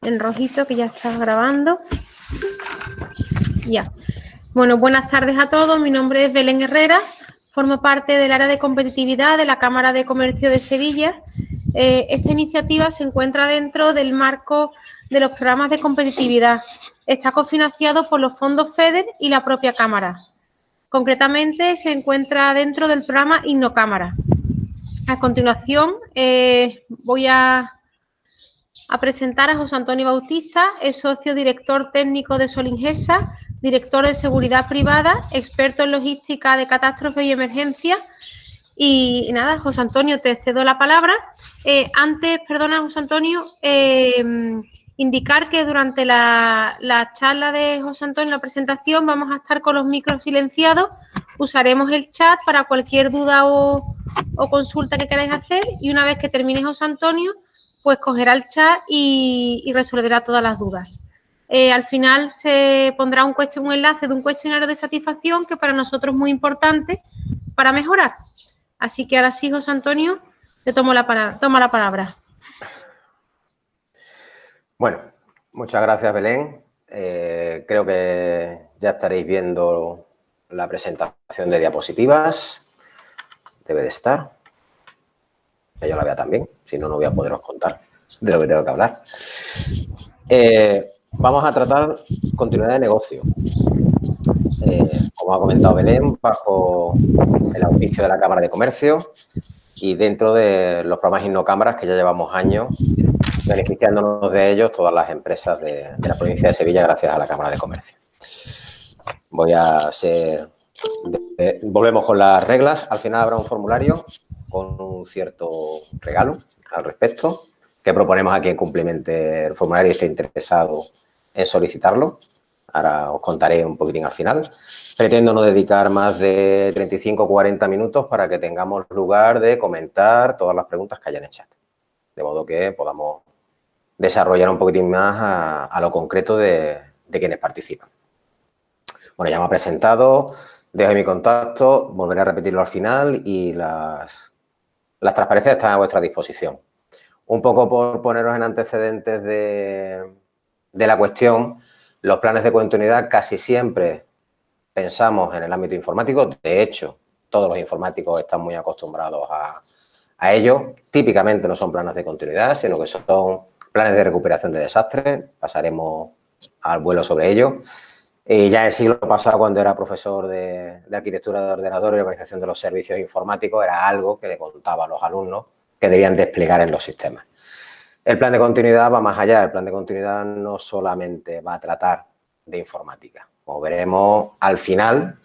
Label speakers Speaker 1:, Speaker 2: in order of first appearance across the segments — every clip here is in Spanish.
Speaker 1: en rojito que ya está grabando. Ya. Bueno, buenas tardes a todos. Mi nombre es Belén Herrera. Formo parte del área de competitividad de la Cámara de Comercio de Sevilla. Esta iniciativa se encuentra dentro del marco de los programas de competitividad. Está cofinanciado por los fondos FEDER y la propia Cámara. Concretamente, se encuentra dentro del programa Innocámara. A continuación, voy a presentar a José Antonio Bautista, es socio director técnico de Solingesa, director de seguridad privada, experto en logística de catástrofes y emergencias. Y nada, José Antonio, te cedo la palabra. José Antonio, indicar que durante la charla de José Antonio, la presentación, vamos a estar con los micros silenciados. Usaremos el chat para cualquier duda o consulta que queráis hacer. Y una vez que termine José Antonio, pues cogerá el chat y resolverá todas las dudas. Al final se pondrá un enlace de un cuestionario de satisfacción que para nosotros es muy importante para mejorar. Así que ahora sí, José Antonio, te tomo la palabra.
Speaker 2: Bueno, muchas gracias, Belén. Creo que ya estaréis viendo la presentación de diapositivas. Debe de estar. Que yo la vea también, si no, no voy a poderos contar de lo que tengo que hablar. Vamos a tratar continuidad de negocio. Como ha comentado Belén, bajo el auspicio de la Cámara de Comercio y dentro de los programas Innocámaras que ya llevamos años beneficiándonos de ellos todas las empresas de la provincia de Sevilla gracias a la Cámara de Comercio. Volvemos con las reglas. Al final habrá un formulario con un cierto regalo al respecto que proponemos a quien cumplimente el formulario y esté interesado en solicitarlo. Ahora os contaré un poquitín al final. Pretendo no dedicar más de 35 o 40 minutos para que tengamos lugar de comentar todas las preguntas que hayan en chat. De modo que podamos desarrollar un poquitín más a lo concreto de quienes participan. Bueno, ya me ha presentado, dejo mi contacto, volveré a repetirlo al final y las transparencias están a vuestra disposición. Un poco por poneros en antecedentes de la cuestión, los planes de continuidad casi siempre pensamos en el ámbito informático. De hecho, todos los informáticos están muy acostumbrados a ello. Típicamente no son planes de continuidad, sino que son planes de recuperación de desastres. Pasaremos al vuelo sobre ello. Y ya en el siglo pasado, cuando era profesor de arquitectura de ordenador y organización de los servicios informáticos, era algo que le contaba a los alumnos que debían desplegar en los sistemas. El plan de continuidad va más allá. El plan de continuidad no solamente va a tratar de informática. Como veremos al final,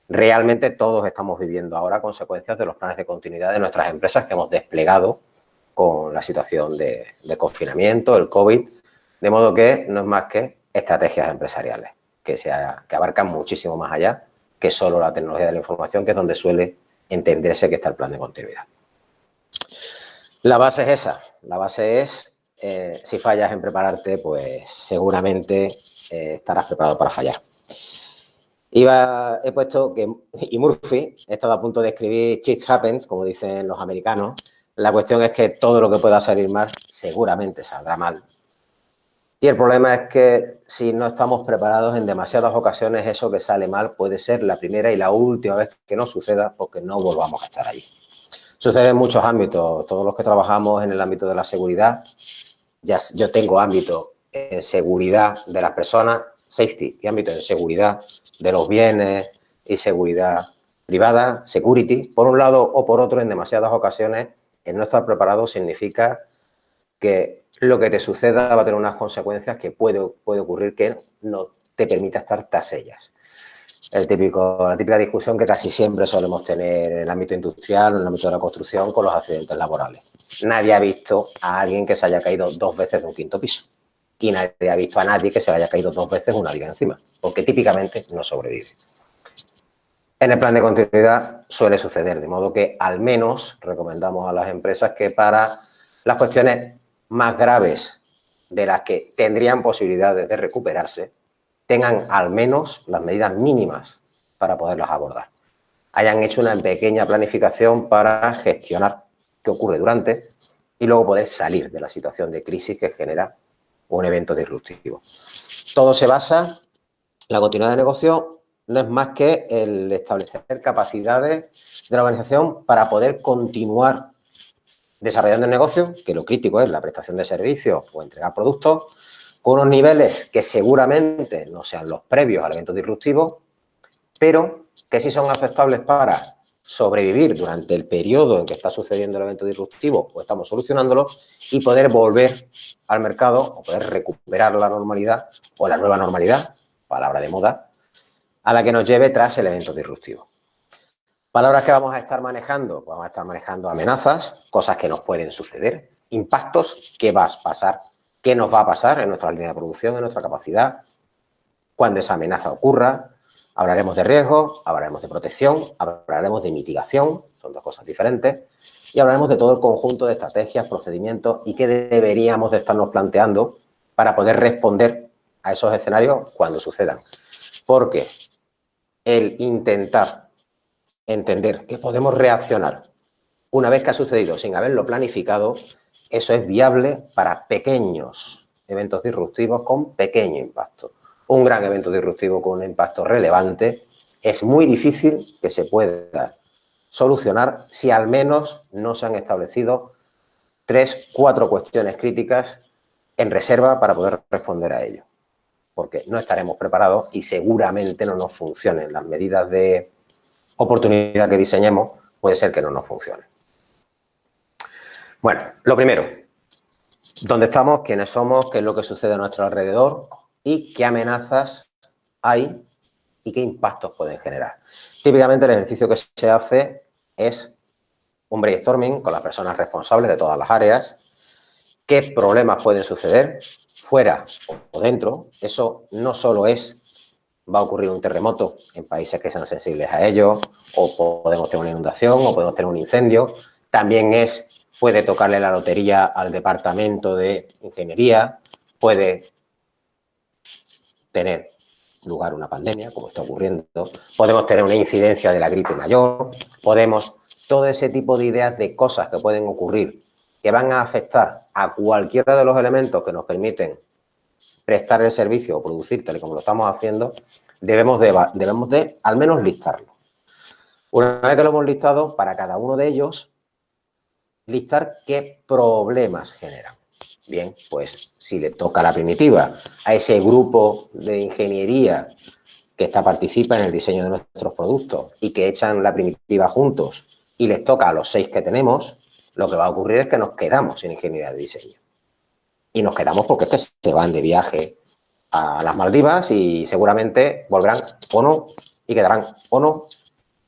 Speaker 2: realmente todos estamos viviendo ahora consecuencias de los planes de continuidad de nuestras empresas que hemos desplegado con la situación de confinamiento, el COVID, de modo que no es más que estrategias empresariales que abarcan muchísimo más allá que solo la tecnología de la información, que es donde suele entenderse que está el plan de continuidad. La base es esa. La base es, si fallas en prepararte, pues seguramente estarás preparado para fallar. He puesto que, y Murphy, he estado a punto de escribir shit happens, como dicen los americanos. La cuestión es que todo lo que pueda salir mal seguramente saldrá mal. Y el problema es que si no estamos preparados, en demasiadas ocasiones eso que sale mal puede ser la primera y la última vez que nos suceda, porque no volvamos a estar allí. Sucede en muchos ámbitos. Todos los que trabajamos en el ámbito de la seguridad, yo tengo ámbito en seguridad de las personas, safety, y ámbito en seguridad de los bienes y seguridad privada, security, por un lado o por otro. En demasiadas ocasiones el no estar preparado significa que lo que te suceda va a tener unas consecuencias que puede ocurrir que no te permita estar tras ellas. La típica discusión que casi siempre solemos tener en el ámbito industrial, en el ámbito de la construcción, con los accidentes laborales. Nadie ha visto a alguien que se haya caído 2 veces de un 5.º piso. Y nadie ha visto a nadie que se le haya caído 2 veces una viga encima, porque típicamente no sobrevive. En el plan de continuidad suele suceder, de modo que al menos recomendamos a las empresas que para las cuestiones más graves de las que tendrían posibilidades de recuperarse, tengan al menos las medidas mínimas para poderlas abordar. Hayan hecho una pequeña planificación para gestionar qué ocurre durante y luego poder salir de la situación de crisis que genera un evento disruptivo. Todo se basa, la continuidad de negocio no es más que el establecer capacidades de la organización para poder continuar desarrollando el negocio, que lo crítico es la prestación de servicios o entregar productos, con unos niveles que seguramente no sean los previos al evento disruptivo, pero que sí son aceptables para sobrevivir durante el periodo en que está sucediendo el evento disruptivo o estamos solucionándolo y poder volver al mercado o poder recuperar la normalidad o la nueva normalidad, palabra de moda, a la que nos lleve tras el evento disruptivo. Palabras que vamos a estar manejando, pues vamos a estar manejando amenazas, cosas que nos pueden suceder, impactos, qué va a pasar, qué nos va a pasar en nuestra línea de producción, en nuestra capacidad, cuando esa amenaza ocurra. Hablaremos de riesgo, hablaremos de protección, hablaremos de mitigación, son dos cosas diferentes, y hablaremos de todo el conjunto de estrategias, procedimientos y qué deberíamos de estarnos planteando para poder responder a esos escenarios cuando sucedan. Porque el intentar entender que podemos reaccionar una vez que ha sucedido sin haberlo planificado, eso es viable para pequeños eventos disruptivos con pequeño impacto. Un gran evento disruptivo con un impacto relevante es muy difícil que se pueda solucionar si al menos no se han establecido 3, 4 cuestiones críticas en reserva para poder responder a ello. Porque no estaremos preparados y seguramente no nos funcionen las medidas de oportunidad que diseñemos, puede ser que no nos funcione. Bueno, lo primero, ¿dónde estamos? ¿Quiénes somos? ¿Qué es lo que sucede a nuestro alrededor? ¿Y qué amenazas hay y qué impactos pueden generar? Típicamente el ejercicio que se hace es un brainstorming con las personas responsables de todas las áreas. ¿Qué problemas pueden suceder fuera o dentro? Eso no solo es va a ocurrir un terremoto en países que sean sensibles a ello, o podemos tener una inundación, o podemos tener un incendio. También puede tocarle la lotería al departamento de ingeniería, puede tener lugar una pandemia, como está ocurriendo, podemos tener una incidencia de la gripe mayor, todo ese tipo de ideas de cosas que pueden ocurrir, que van a afectar a cualquiera de los elementos que nos permiten prestar el servicio o producir tal y como lo estamos haciendo, debemos de al menos listarlo. Una vez que lo hemos listado, para cada uno de ellos, listar qué problemas generan. Bien, pues si le toca la primitiva a ese grupo de ingeniería que participa en el diseño de nuestros productos y que echan la primitiva juntos y les toca a los 6 que tenemos, lo que va a ocurrir es que nos quedamos sin ingeniería de diseño. Y nos quedamos porque es que se van de viaje a las Maldivas y seguramente volverán o no y quedarán o no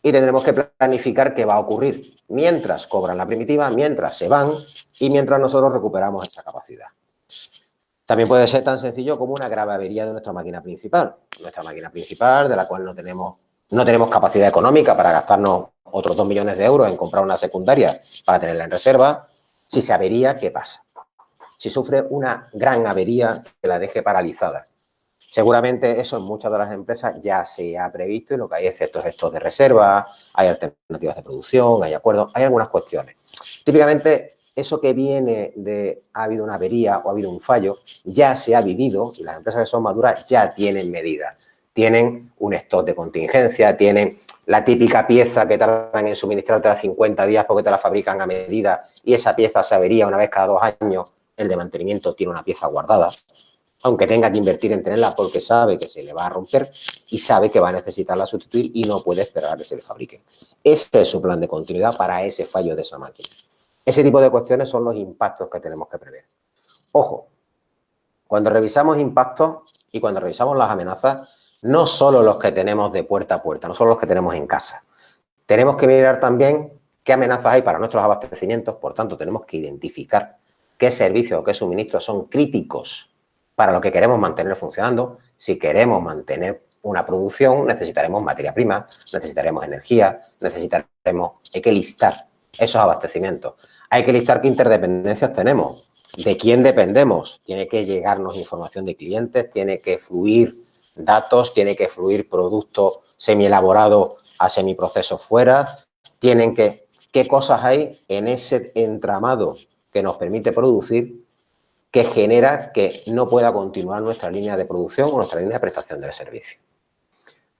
Speaker 2: y tendremos que planificar qué va a ocurrir mientras cobran la primitiva, mientras se van y mientras nosotros recuperamos esa capacidad. También puede ser tan sencillo como una grave avería de nuestra máquina principal. Nuestra máquina principal, de la cual no tenemos capacidad económica para gastarnos otros 2 millones de euros en comprar una secundaria para tenerla en reserva. Si se avería, ¿qué pasa? Si sufre una gran avería que la deje paralizada. Seguramente eso en muchas de las empresas ya se ha previsto y lo que hay es ciertos gestos de reserva, hay alternativas de producción, hay acuerdos, hay algunas cuestiones. Típicamente eso que viene de ha habido una avería o ha habido un fallo ya se ha vivido y las empresas que son maduras ya tienen medidas. Tienen un stock de contingencia, tienen la típica pieza que tardan en suministrarte a 50 días porque te la fabrican a medida y esa pieza se avería una vez cada 2 años. El de mantenimiento tiene una pieza guardada, aunque tenga que invertir en tenerla porque sabe que se le va a romper y sabe que va a necesitarla sustituir y no puede esperar a que se le fabrique. Este es su plan de continuidad para ese fallo de esa máquina. Ese tipo de cuestiones son los impactos que tenemos que prever. Ojo, cuando revisamos impactos y cuando revisamos las amenazas, no solo los que tenemos de puerta a puerta, no solo los que tenemos en casa. Tenemos que mirar también qué amenazas hay para nuestros abastecimientos, por tanto, tenemos que identificar qué servicios o qué suministros son críticos para lo que queremos mantener funcionando. Si queremos mantener una producción, necesitaremos materia prima, necesitaremos energía, hay que listar esos abastecimientos. Hay que listar qué interdependencias tenemos, de quién dependemos. Tiene que llegarnos información de clientes, tiene que fluir datos, tiene que fluir producto semielaborado a semiprocesos fuera, qué cosas hay en ese entramado que nos permite producir que genera que no pueda continuar nuestra línea de producción o nuestra línea de prestación del servicio.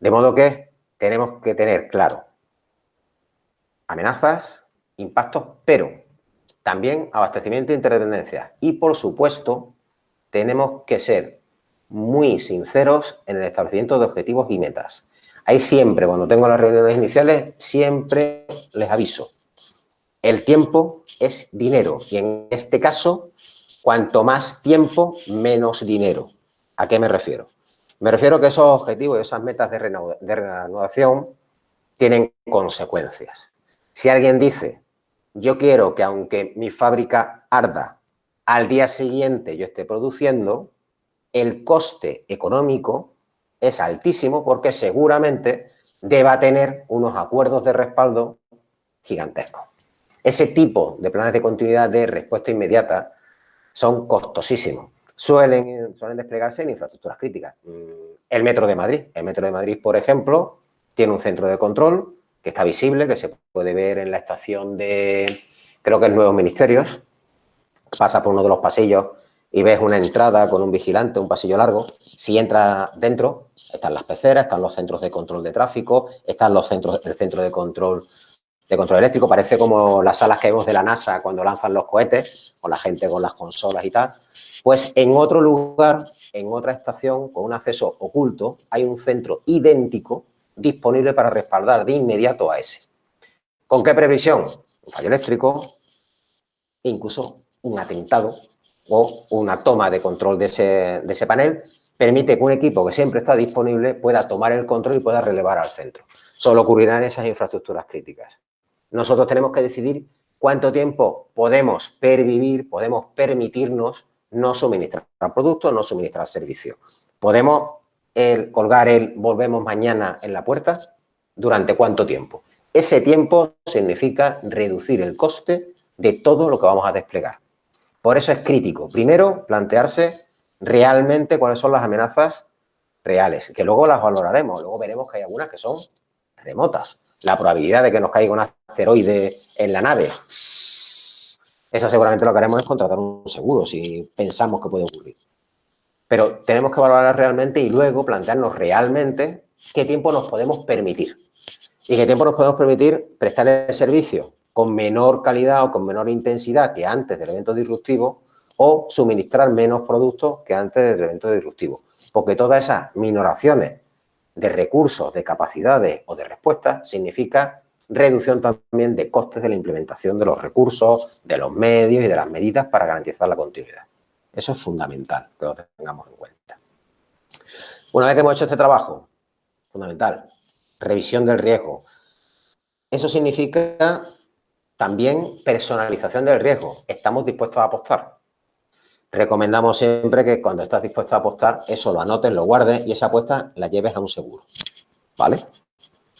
Speaker 2: De modo que tenemos que tener claro amenazas, impactos, pero también abastecimiento e interdependencia. Y, por supuesto, tenemos que ser muy sinceros en el establecimiento de objetivos y metas. Ahí siempre, cuando tengo las reuniones iniciales, siempre les aviso. El tiempo es dinero y en este caso, cuanto más tiempo, menos dinero. ¿A qué me refiero? Me refiero que esos objetivos y esas metas de reanudación tienen consecuencias. Si alguien dice, yo quiero que aunque mi fábrica arda, al día siguiente yo esté produciendo, el coste económico es altísimo porque seguramente deba tener unos acuerdos de respaldo gigantescos. Ese tipo de planes de continuidad de respuesta inmediata son costosísimos. Suelen desplegarse en infraestructuras críticas. El Metro de Madrid. El Metro de Madrid, por ejemplo, tiene un centro de control que está visible, que se puede ver en la estación de, creo que es Nuevos Ministerios. Pasa por uno de los pasillos y ves una entrada con un vigilante, un pasillo largo. Si entras dentro, están las peceras, están los centros de control de tráfico, están el centro de control eléctrico. Parece como las salas que vemos de la NASA cuando lanzan los cohetes, con la gente con las consolas y tal. Pues en otro lugar, en otra estación, con un acceso oculto, hay un centro idéntico disponible para respaldar de inmediato a ese. ¿Con qué previsión? Un fallo eléctrico, incluso un atentado o una toma de control de ese panel, permite que un equipo que siempre está disponible pueda tomar el control y pueda relevar al centro. Solo ocurrirá en esas infraestructuras críticas. Nosotros tenemos que decidir cuánto tiempo podemos pervivir, podemos permitirnos no suministrar productos, no suministrar servicios. Podemos colgar el volvemos mañana en la puerta. ¿Durante cuánto tiempo? Ese tiempo significa reducir el coste de todo lo que vamos a desplegar. Por eso es crítico, primero, plantearse realmente cuáles son las amenazas reales, que luego las valoraremos, luego veremos que hay algunas que son remotas. La probabilidad de que nos caiga un asteroide en la nave, esa seguramente lo que haremos es contratar un seguro si pensamos que puede ocurrir. Pero tenemos que valorar realmente y luego plantearnos realmente qué tiempo nos podemos permitir. Y qué tiempo nos podemos permitir prestar el servicio con menor calidad o con menor intensidad que antes del evento disruptivo o suministrar menos productos que antes del evento disruptivo. Porque todas esas minoraciones de recursos, de capacidades o de respuestas significa reducción también de costes de la implementación de los recursos, de los medios y de las medidas para garantizar la continuidad. Eso es fundamental que lo tengamos en cuenta. Una vez que hemos hecho este trabajo, fundamental, revisión del riesgo. Eso significa también personalización del riesgo. ¿Estamos dispuestos a apostar? Recomendamos siempre que cuando estás dispuesto a apostar, eso lo anotes, lo guardes y esa apuesta la lleves a un seguro, ¿vale?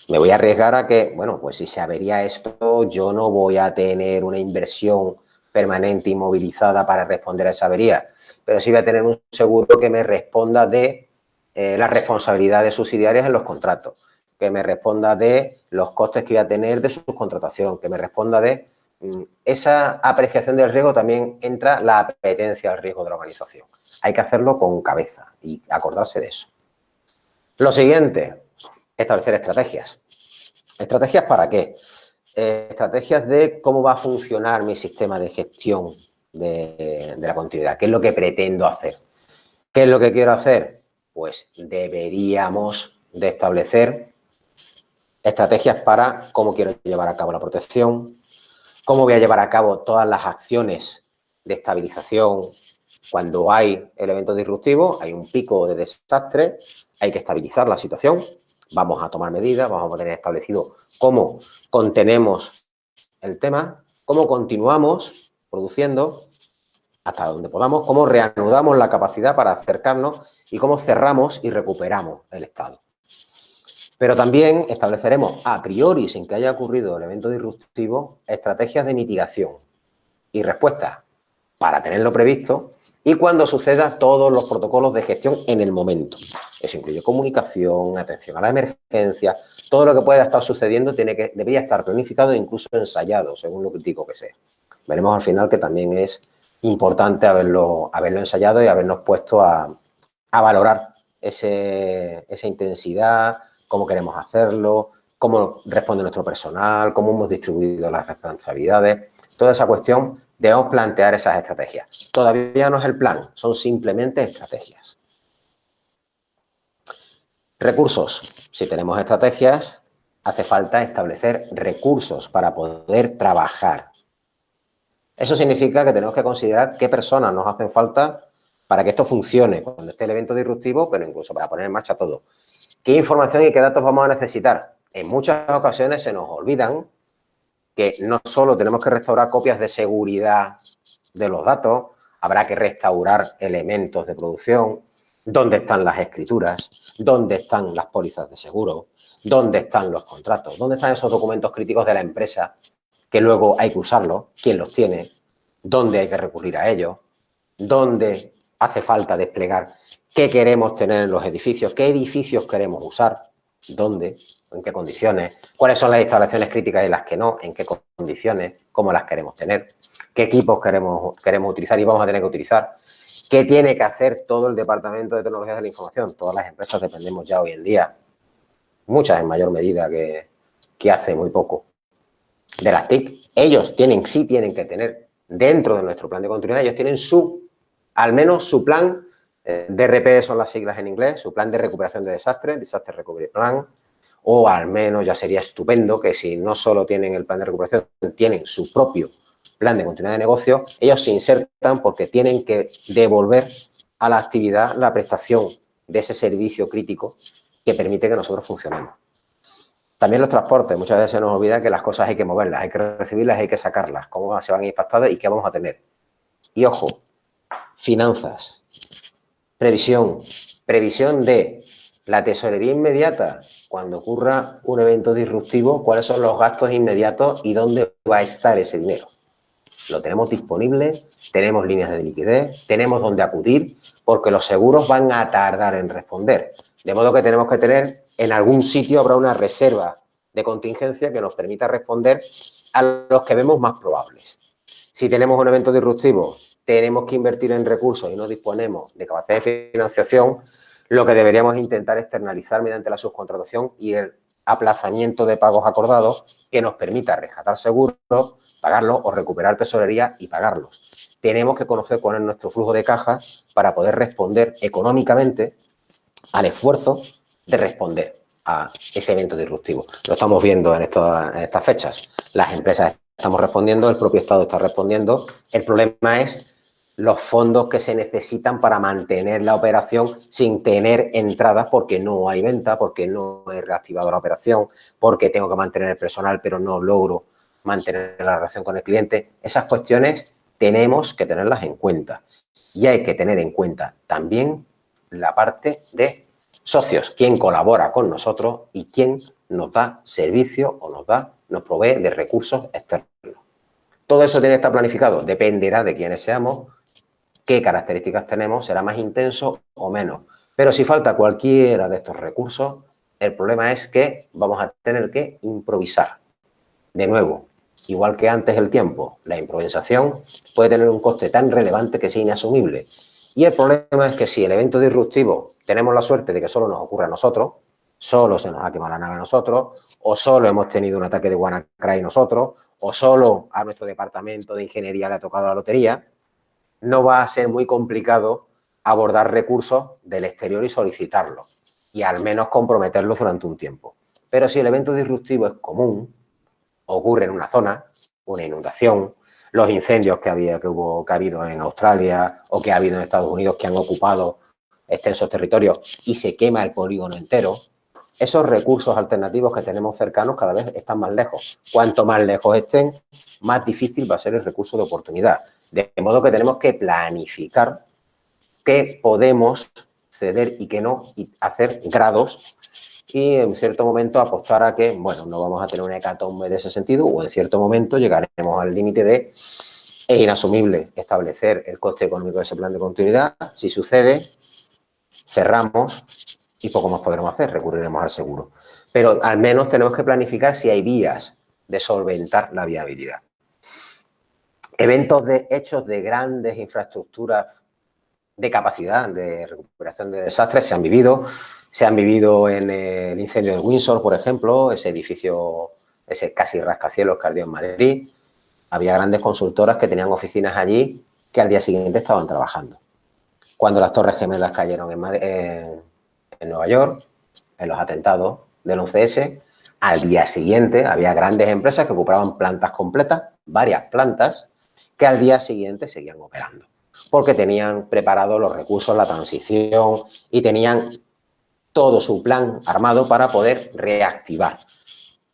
Speaker 2: Me voy a arriesgar a que, bueno, pues si se avería esto, yo no voy a tener una inversión permanente inmovilizada para responder a esa avería, pero sí voy a tener un seguro que me responda de las responsabilidades subsidiarias en los contratos, que me responda de los costes que voy a tener de su contratación, que me responda de esa apreciación del riesgo. También entra la apetencia al riesgo de la organización. Hay que hacerlo con cabeza y acordarse de eso. Lo siguiente, establecer estrategias. ¿Estrategias para qué? Estrategias de cómo va a funcionar mi sistema de gestión de la continuidad. ¿Qué es lo que pretendo hacer? ¿Qué es lo que quiero hacer? Pues deberíamos de establecer estrategias para cómo quiero llevar a cabo la protección, cómo voy a llevar a cabo todas las acciones de estabilización cuando hay el evento disruptivo, hay un pico de desastre, hay que estabilizar la situación, vamos a tomar medidas, vamos a tener establecido cómo contenemos el tema, cómo continuamos produciendo hasta donde podamos, cómo reanudamos la capacidad para acercarnos y cómo cerramos y recuperamos el estado. Pero también estableceremos a priori, sin que haya ocurrido el evento disruptivo, estrategias de mitigación y respuesta para tenerlo previsto y cuando suceda todos los protocolos de gestión en el momento. Eso incluye comunicación, atención a la emergencia, todo lo que pueda estar sucediendo debería estar planificado e incluso ensayado, según lo crítico que sea. Veremos al final que también es importante haberlo ensayado y habernos puesto a valorar esa intensidad, cómo queremos hacerlo, cómo responde nuestro personal, cómo hemos distribuido las responsabilidades. Toda esa cuestión debemos plantear esas estrategias. Todavía no es el plan, son simplemente estrategias. Recursos. Si tenemos estrategias, hace falta establecer recursos para poder trabajar. Eso significa que tenemos que considerar qué personas nos hacen falta para que esto funcione cuando esté el evento disruptivo, pero incluso para poner en marcha todo. ¿Qué información y qué datos vamos a necesitar? En muchas ocasiones se nos olvidan que no solo tenemos que restaurar copias de seguridad de los datos, habrá que restaurar elementos de producción, dónde están las escrituras, dónde están las pólizas de seguro, dónde están los contratos, dónde están esos documentos críticos de la empresa que luego hay que usarlos, quién los tiene, dónde hay que recurrir a ellos, dónde hace falta desplegar qué queremos tener en los edificios, qué edificios queremos usar, dónde, en qué condiciones, cuáles son las instalaciones críticas y las que no, en qué condiciones, cómo las queremos tener, qué equipos queremos utilizar y vamos a tener que utilizar, qué tiene que hacer todo el Departamento de Tecnologías de la Información. Todas las empresas dependemos ya hoy en día, muchas en mayor medida que hace muy poco, de las TIC. Ellos sí tienen que tener dentro de nuestro plan de continuidad, ellos tienen al menos su plan, DRP son las siglas en inglés, su plan de recuperación de desastres, Disaster Recovery Plan, o al menos ya sería estupendo que si no solo tienen el plan de recuperación, tienen su propio plan de continuidad de negocio, ellos se insertan porque tienen que devolver a la actividad la prestación de ese servicio crítico que permite que nosotros funcionemos. También los transportes, muchas veces se nos olvida que las cosas hay que moverlas, hay que recibirlas, hay que sacarlas, cómo se van impactadas y qué vamos a tener. Y ojo, finanzas, previsión de la tesorería inmediata, cuando ocurra un evento disruptivo, cuáles son los gastos inmediatos y dónde va a estar ese dinero. Lo tenemos disponible, tenemos líneas de liquidez, tenemos dónde acudir, porque los seguros van a tardar en responder. De modo que tenemos que tener, en algún sitio habrá una reserva de contingencia que nos permita responder a los que vemos más probables. Si tenemos un evento disruptivo, tenemos que invertir en recursos y no disponemos de capacidad de financiación, lo que deberíamos intentar externalizar mediante la subcontratación y el aplazamiento de pagos acordados que nos permita rescatar seguros, pagarlos o recuperar tesorería y pagarlos. Tenemos que conocer cuál es nuestro flujo de caja para poder responder económicamente al esfuerzo de responder a ese evento disruptivo. Lo estamos viendo en estas fechas. Las empresas estamos respondiendo, el propio Estado está respondiendo. El problema es los fondos que se necesitan para mantener la operación sin tener entradas porque no hay venta, porque no he reactivado la operación, porque tengo que mantener el personal pero no logro mantener la relación con el cliente. Esas cuestiones tenemos que tenerlas en cuenta. Y hay que tener en cuenta también la parte de socios, quién colabora con nosotros y quién nos da servicio o nos provee de recursos externos. Todo eso tiene que estar planificado, dependerá de quiénes seamos, qué características tenemos, será más intenso o menos. Pero si falta cualquiera de estos recursos, el problema es que vamos a tener que improvisar. De nuevo, igual que antes el tiempo, la improvisación puede tener un coste tan relevante que es inasumible. Y el problema es que si el evento disruptivo tenemos la suerte de que solo nos ocurra a nosotros, solo se nos ha quemado la nave a nosotros, o solo hemos tenido un ataque de WannaCry nosotros, o solo a nuestro departamento de ingeniería le ha tocado la lotería, no va a ser muy complicado abordar recursos del exterior y solicitarlos, y al menos comprometerlos durante un tiempo. Pero si el evento disruptivo es común, ocurre en una zona, una inundación, los incendios que ha habido en Australia o que ha habido en Estados Unidos que han ocupado extensos territorios y se quema el polígono entero, esos recursos alternativos que tenemos cercanos cada vez están más lejos. Cuanto más lejos estén, más difícil va a ser el recurso de oportunidad. De modo que tenemos que planificar qué podemos ceder y qué no, y hacer grados y en cierto momento apostar a que, bueno, no vamos a tener una hecatombe de ese sentido o en cierto momento llegaremos al límite de es inasumible establecer el coste económico de ese plan de continuidad. Si sucede, cerramos y poco más podremos hacer, recurriremos al seguro. Pero al menos tenemos que planificar si hay vías de solventar la viabilidad. Eventos de hechos de grandes infraestructuras de capacidad de recuperación de desastres se han vivido en el incendio de Windsor, por ejemplo, ese edificio, ese casi rascacielos que ardió en Madrid. Había grandes consultoras que tenían oficinas allí que al día siguiente estaban trabajando. Cuando las Torres Gemelas cayeron en Nueva York, en los atentados del 11S, al día siguiente había grandes empresas que ocupaban plantas completas, varias plantas, que al día siguiente seguían operando, porque tenían preparados los recursos, la transición y tenían todo su plan armado para poder reactivar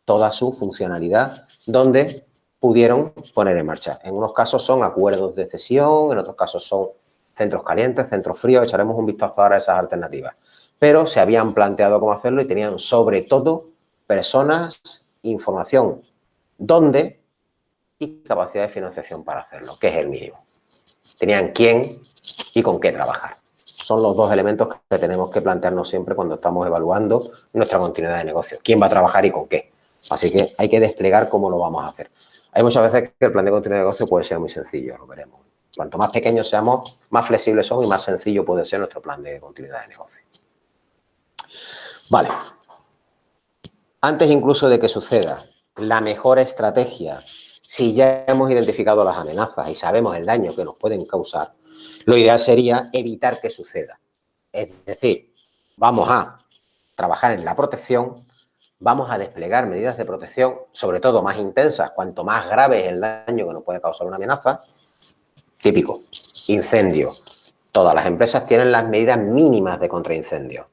Speaker 2: toda su funcionalidad donde pudieron poner en marcha. En unos casos son acuerdos de cesión, en otros casos son centros calientes, centros fríos, echaremos un vistazo ahora a esas alternativas. Pero se habían planteado cómo hacerlo y tenían sobre todo personas, información, dónde y capacidad de financiación para hacerlo, que es el mínimo. Tenían quién y con qué trabajar. Son los dos elementos que tenemos que plantearnos siempre cuando estamos evaluando nuestra continuidad de negocio. ¿Quién va a trabajar y con qué? Así que hay que desplegar cómo lo vamos a hacer. Hay muchas veces que el plan de continuidad de negocio puede ser muy sencillo, lo veremos. Cuanto más pequeños seamos, más flexibles somos y más sencillo puede ser nuestro plan de continuidad de negocio. Vale. Antes incluso de que suceda, la mejor estrategia, si ya hemos identificado las amenazas y sabemos el daño que nos pueden causar, lo ideal sería evitar que suceda. Es decir, vamos a trabajar en la protección, vamos a desplegar medidas de protección, sobre todo más intensas, cuanto más grave es el daño que nos puede causar una amenaza. Típico, incendio. Todas las empresas tienen las medidas mínimas de contraincendio.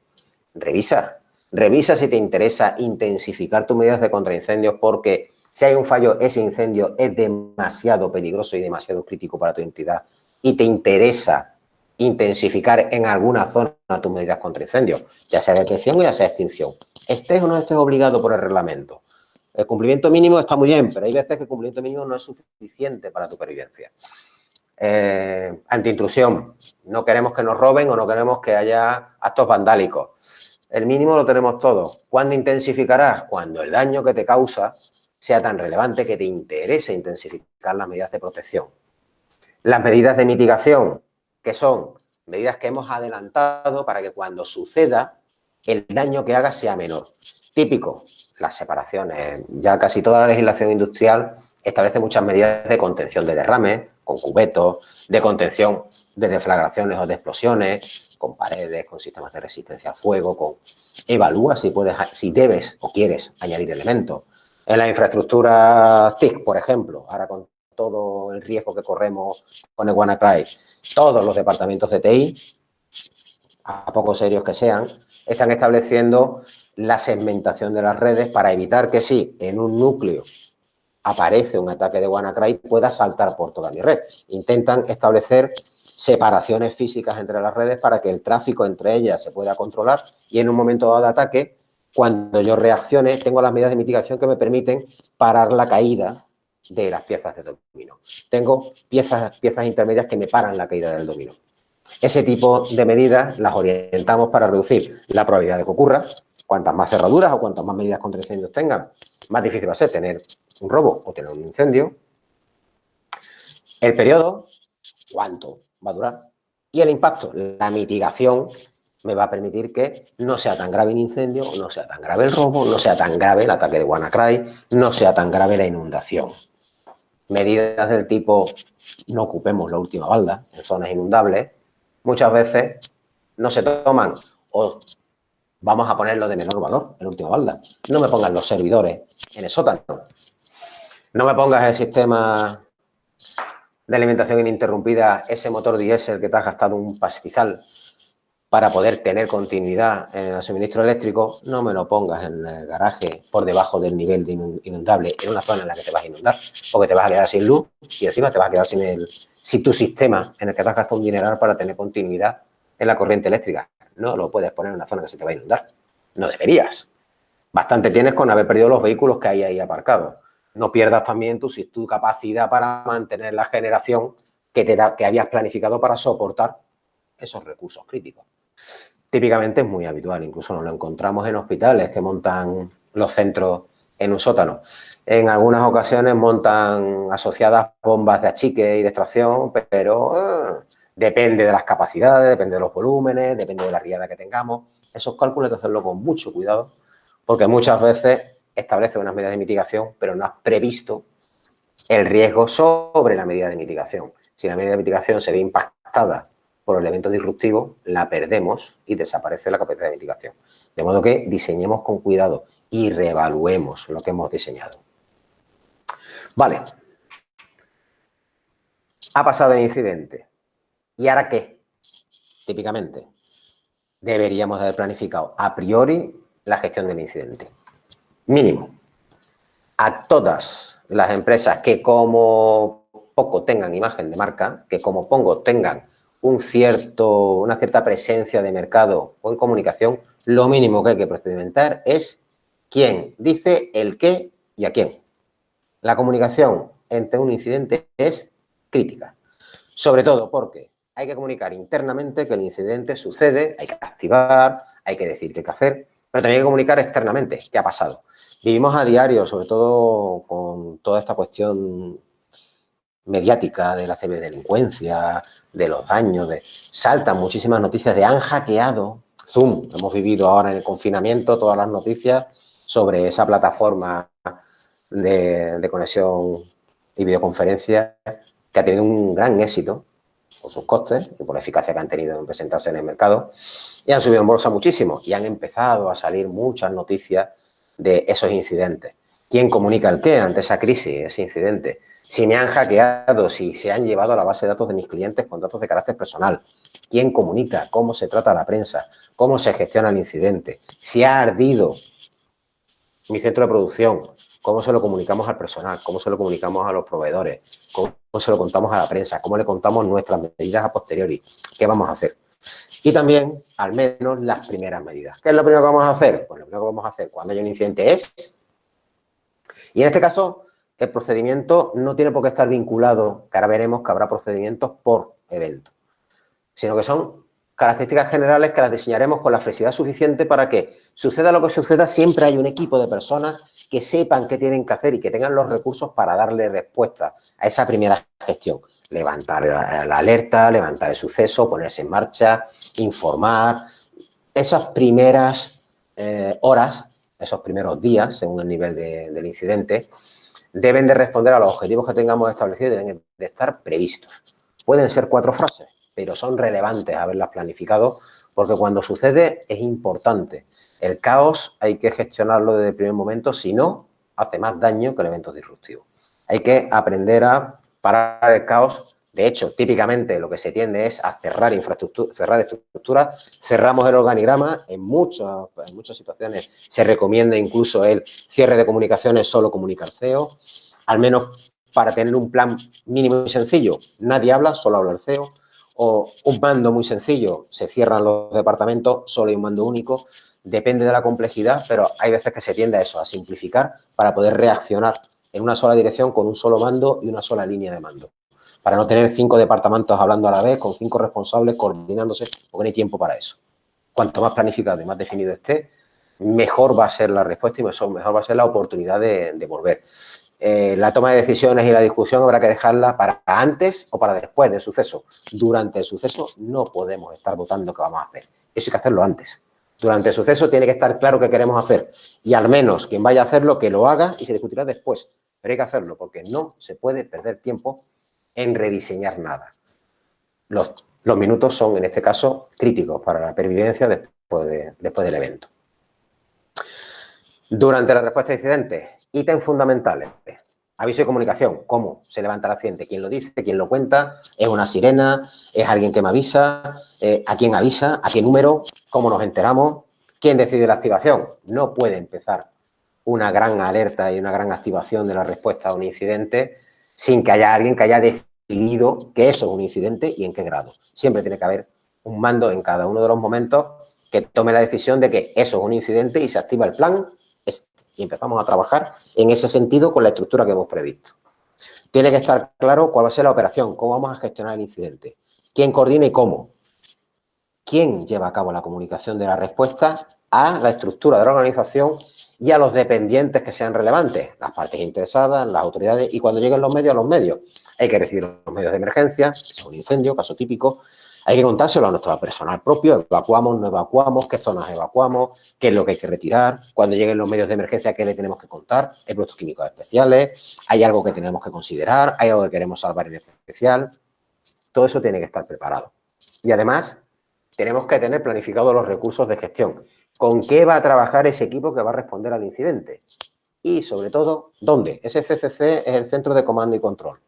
Speaker 2: Revisa si te interesa intensificar tus medidas de contraincendios porque si hay un fallo, ese incendio es demasiado peligroso y demasiado crítico para tu entidad y te interesa intensificar en alguna zona tus medidas contra incendios, ya sea detección o ya sea extinción. Estés o no estés obligado por el reglamento. El cumplimiento mínimo está muy bien, pero hay veces que el cumplimiento mínimo no es suficiente para tu supervivencia. Antiintrusión. No queremos que nos roben o no queremos que haya actos vandálicos. El mínimo lo tenemos todos. ¿Cuándo intensificarás? Cuando el daño que te causa sea tan relevante que te interese intensificar las medidas de protección. Las medidas de mitigación, que son medidas que hemos adelantado para que cuando suceda el daño que haga sea menor. Típico, las separaciones. Ya casi toda la legislación industrial establece muchas medidas de contención de derrames, con cubetos, de contención de deflagraciones o de explosiones, con paredes, con sistemas de resistencia al fuego, con evalúa si debes o quieres añadir elementos. En la infraestructura TIC, por ejemplo, ahora con todo el riesgo que corremos con el WannaCry, todos los departamentos de TI, a poco serios que sean, están estableciendo la segmentación de las redes para evitar que si en un núcleo aparece un ataque de WannaCry pueda saltar por toda mi red. Intentan establecer separaciones físicas entre las redes para que el tráfico entre ellas se pueda controlar y en un momento dado de ataque, cuando yo reaccione, tengo las medidas de mitigación que me permiten parar la caída de las piezas de dominó. Tengo piezas intermedias que me paran la caída del dominó. Ese tipo de medidas las orientamos para reducir la probabilidad de que ocurra. Cuantas más cerraduras o cuantas más medidas contra incendios tengan, más difícil va a ser tener un robo o tener un incendio. El periodo, cuánto va a durar. Y el impacto, la mitigación, me va a permitir que no sea tan grave el incendio, no sea tan grave el robo, no sea tan grave el ataque de WannaCry, no sea tan grave la inundación. Medidas del tipo no ocupemos la última balda en zonas inundables, muchas veces no se toman o vamos a ponerlo de menor valor en la última balda. No me pongas los servidores en el sótano. No me pongas el sistema de alimentación ininterrumpida, ese motor diésel que te has gastado un pastizal para poder tener continuidad en el suministro eléctrico, no me lo pongas en el garaje por debajo del nivel de inundable en una zona en la que te vas a inundar, porque te vas a quedar sin luz y encima te vas a quedar sin tu sistema en el que te has gastado un dineral para tener continuidad en la corriente eléctrica. No lo puedes poner en una zona que se te va a inundar. No deberías. Bastante tienes con haber perdido los vehículos que hay ahí aparcados. No pierdas también tu capacidad para mantener la generación que habías planificado para soportar esos recursos críticos. Típicamente es muy habitual, incluso nos lo encontramos en hospitales que montan los centros en un sótano. En algunas ocasiones montan asociadas bombas de achique y de extracción, pero depende de las capacidades, depende de los volúmenes, depende de la riada que tengamos. Esos cálculos hay que hacerlo con mucho cuidado, porque muchas veces estableces unas medidas de mitigación, pero no has previsto el riesgo sobre la medida de mitigación. Si la medida de mitigación se ve impactada por el evento disruptivo, la perdemos y desaparece la capacidad de mitigación. De modo que diseñemos con cuidado y reevaluemos lo que hemos diseñado. Vale. Ha pasado el incidente. ¿Y ahora qué? Típicamente, deberíamos haber planificado a priori la gestión del incidente. Mínimo. A todas las empresas que como poco tengan imagen de marca, que como pongo tengan una cierta presencia de mercado o en comunicación, lo mínimo que hay que procedimentar es quién dice el qué y a quién. La comunicación ante un incidente es crítica, sobre todo porque hay que comunicar internamente que el incidente sucede, hay que activar, hay que decir qué hay que hacer, pero también hay que comunicar externamente qué ha pasado. Vivimos a diario, sobre todo con toda esta cuestión mediática de la ciberdelincuencia, de los daños, saltan muchísimas noticias de han hackeado Zoom. Hemos vivido ahora en el confinamiento todas las noticias sobre esa plataforma de conexión y videoconferencia que ha tenido un gran éxito por sus costes y por la eficacia que han tenido en presentarse en el mercado, y han subido en bolsa muchísimo y han empezado a salir muchas noticias de esos incidentes. ¿Quién comunica el qué ante esa crisis, ese incidente? Si me han hackeado, si se han llevado a la base de datos de mis clientes con datos de carácter personal. ¿Quién comunica? ¿Cómo se trata a la prensa? ¿Cómo se gestiona el incidente? Si ha ardido mi centro de producción, ¿cómo se lo comunicamos al personal? ¿Cómo se lo comunicamos a los proveedores? ¿Cómo se lo contamos a la prensa? ¿Cómo le contamos nuestras medidas a posteriori? ¿Qué vamos a hacer? Y también, al menos, las primeras medidas. ¿Qué es lo primero que vamos a hacer? Pues lo primero que vamos a hacer cuando hay un incidente es... Y en este caso, el procedimiento no tiene por qué estar vinculado, que ahora veremos que habrá procedimientos por evento, sino que son características generales que las diseñaremos con la flexibilidad suficiente para que suceda lo que suceda, siempre hay un equipo de personas que sepan qué tienen que hacer y que tengan los recursos para darle respuesta a esa primera gestión. Levantar la alerta, levantar el suceso, ponerse en marcha, informar. Esas primeras horas, esos primeros días, según el nivel del incidente, deben de responder a los objetivos que tengamos establecidos y deben de estar previstos. Pueden ser 4 frases, pero son relevantes haberlas planificado porque cuando sucede es importante. El caos hay que gestionarlo desde el primer momento, si no, hace más daño que el evento disruptivo. Hay que aprender a parar el caos. De hecho, típicamente lo que se tiende es a cerrar infraestructura, cerrar estructuras. Cerramos el organigrama. En muchas situaciones se recomienda incluso el cierre de comunicaciones, solo comunica el CEO. Al menos para tener un plan mínimo y sencillo. Nadie habla, solo habla el CEO. O un mando muy sencillo, se cierran los departamentos, solo hay un mando único. Depende de la complejidad, pero hay veces que se tiende a eso, a simplificar para poder reaccionar en una sola dirección con un solo mando y una sola línea de mando. Para no tener 5 departamentos hablando a la vez, con 5 responsables coordinándose, porque no hay tiempo para eso. Cuanto más planificado y más definido esté, mejor va a ser la respuesta y mejor va a ser la oportunidad de volver. La toma de decisiones y la discusión habrá que dejarla para antes o para después del suceso. Durante el suceso no podemos estar votando qué vamos a hacer. Eso hay que hacerlo antes. Durante el suceso tiene que estar claro qué queremos hacer y al menos quien vaya a hacerlo que lo haga y se discutirá después. Pero hay que hacerlo porque no se puede perder tiempo en rediseñar nada. Los minutos son, en este caso, críticos para la pervivencia después del evento. Durante la respuesta a incidentes, ítems fundamentales. Aviso y comunicación. ¿Cómo se levanta el accidente? ¿Quién lo dice? ¿Quién lo cuenta? ¿Es una sirena? ¿Es alguien que me avisa? ¿A quién avisa? ¿A qué número? ¿Cómo nos enteramos? ¿Quién decide la activación? No puede empezar una gran alerta y una gran activación de la respuesta a un incidente sin que haya alguien que haya decidido que eso es un incidente y en qué grado. Siempre tiene que haber un mando en cada uno de los momentos que tome la decisión de que eso es un incidente y se activa el plan y empezamos a trabajar en ese sentido con la estructura que hemos previsto. Tiene que estar claro cuál va a ser la operación, cómo vamos a gestionar el incidente, quién coordina y cómo, quién lleva a cabo la comunicación de la respuesta a la estructura de la organización y a los dependientes que sean relevantes, las partes interesadas, las autoridades, y cuando lleguen los medios, a los medios. Hay que recibir los medios de emergencia, si es un incendio, caso típico, hay que contárselo a nuestro personal propio, evacuamos, no evacuamos, qué zonas evacuamos, qué es lo que hay que retirar, cuando lleguen los medios de emergencia, qué le tenemos que contar, hay productos químicos especiales, hay algo que tenemos que considerar, hay algo que queremos salvar en especial, todo eso tiene que estar preparado. Y además, tenemos que tener planificados los recursos de gestión. ¿Con qué va a trabajar ese equipo que va a responder al incidente? Y, sobre todo, ¿dónde? Ese CCC es el Centro de Comando y Control.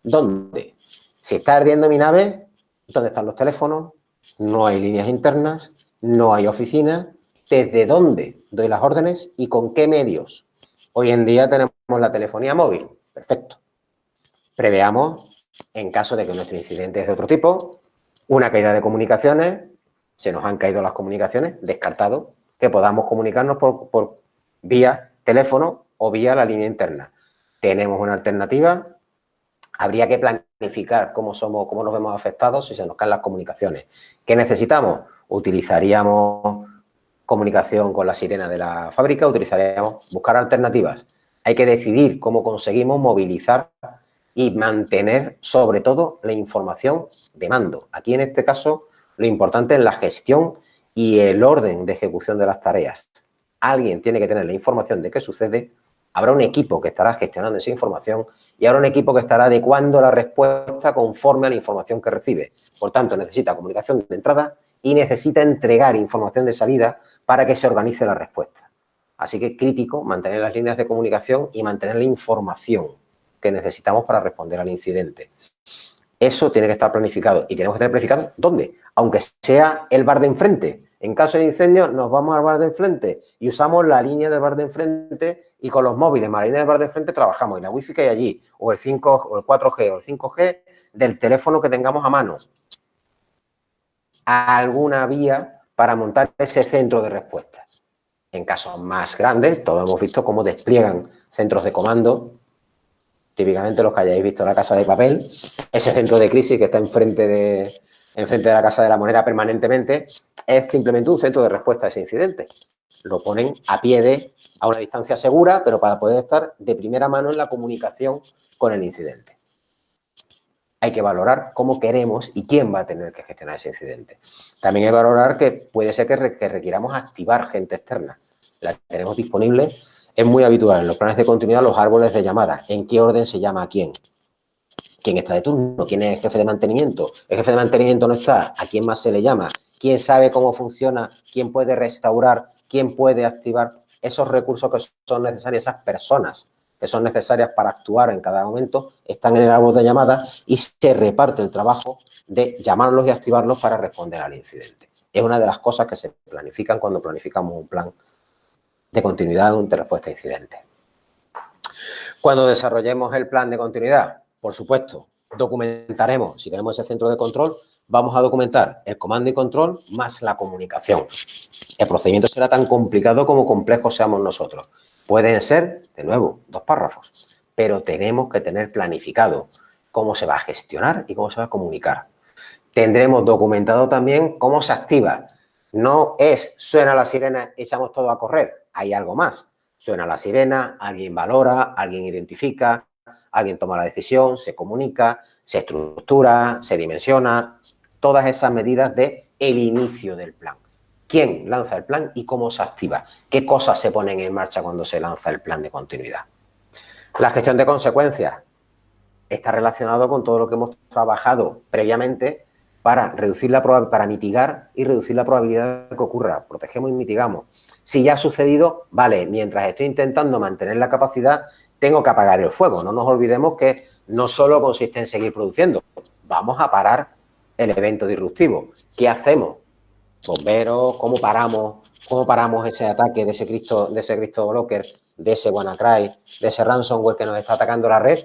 Speaker 2: ¿Dónde? Si está ardiendo mi nave, ¿dónde están los teléfonos? No hay líneas internas, no hay oficinas. ¿Desde dónde doy las órdenes y con qué medios? Hoy en día tenemos la telefonía móvil. Perfecto. Preveamos, en caso de que nuestro incidente es de otro tipo, una caída de comunicaciones, se nos han caído las comunicaciones, descartado que podamos comunicarnos por vía teléfono o vía la línea interna. Tenemos una alternativa, habría que planificar cómo nos vemos afectados si se nos caen las comunicaciones. ¿Qué necesitamos? Utilizaríamos comunicación con la sirena de la fábrica, buscar alternativas. Hay que decidir cómo conseguimos movilizar y mantener, sobre todo, la información de mando. Aquí, en este caso, lo importante es la gestión y el orden de ejecución de las tareas. Alguien tiene que tener la información de qué sucede, habrá un equipo que estará gestionando esa información y habrá un equipo que estará adecuando la respuesta conforme a la información que recibe. Por tanto, necesita comunicación de entrada y necesita entregar información de salida para que se organice la respuesta. Así que es crítico mantener las líneas de comunicación y mantener la información que necesitamos para responder al incidente. Eso tiene que estar planificado y tenemos que tener planificado ¿dónde? Aunque sea el bar de enfrente. En caso de incendio nos vamos al bar de enfrente y usamos la línea del bar de enfrente y con los móviles más la línea del bar de enfrente trabajamos y la wifi que hay allí o el 5 o el 4G o el 5G del teléfono que tengamos a mano. Alguna vía para montar ese centro de respuesta. En casos más grandes, todos hemos visto cómo despliegan centros de comando. Típicamente los que hayáis visto La Casa de Papel, ese centro de crisis que está enfrente de la Casa de la Moneda permanentemente, es simplemente un centro de respuesta a ese incidente. Lo ponen a una distancia segura, pero para poder estar de primera mano en la comunicación con el incidente. Hay que valorar cómo queremos y quién va a tener que gestionar ese incidente. También hay que valorar que puede ser que requiramos activar gente externa. La tenemos disponible. Es muy habitual en los planes de continuidad los árboles de llamada. ¿En qué orden se llama a quién? ¿Quién está de turno? ¿Quién es el jefe de mantenimiento? ¿El jefe de mantenimiento no está? ¿A quién más se le llama? ¿Quién sabe cómo funciona? ¿Quién puede restaurar? ¿Quién puede activar esos recursos que son necesarios? Esas personas que son necesarias para actuar en cada momento están en el árbol de llamada y se reparte el trabajo de llamarlos y activarlos para responder al incidente. Es una de las cosas que se planifican cuando planificamos un plan de continuidad de respuesta a incidentes. Cuando desarrollemos el plan de continuidad, por supuesto, documentaremos, si tenemos ese centro de control, vamos a documentar el comando y control más la comunicación. El procedimiento será tan complicado como complejo seamos nosotros. Pueden ser, de nuevo, 2 párrafos, pero tenemos que tener planificado cómo se va a gestionar y cómo se va a comunicar. Tendremos documentado también cómo se activa. No es suena la sirena, echamos todo a correr. Hay algo más. Suena la sirena, alguien valora, alguien identifica, alguien toma la decisión, se comunica, se estructura, se dimensiona. Todas esas medidas del inicio del plan. ¿Quién lanza el plan y cómo se activa? ¿Qué cosas se ponen en marcha cuando se lanza el plan de continuidad? La gestión de consecuencias está relacionado con todo lo que hemos trabajado previamente para mitigar y reducir la probabilidad de que ocurra. Protegemos y mitigamos. Si ya ha sucedido, vale, mientras estoy intentando mantener la capacidad, tengo que apagar el fuego. No nos olvidemos que no solo consiste en seguir produciendo, vamos a parar el evento disruptivo. ¿Qué hacemos? Bomberos, ¿cómo paramos ese ataque de ese Cristo Blocker, de ese WannaCry, de ese ransomware que nos está atacando la red?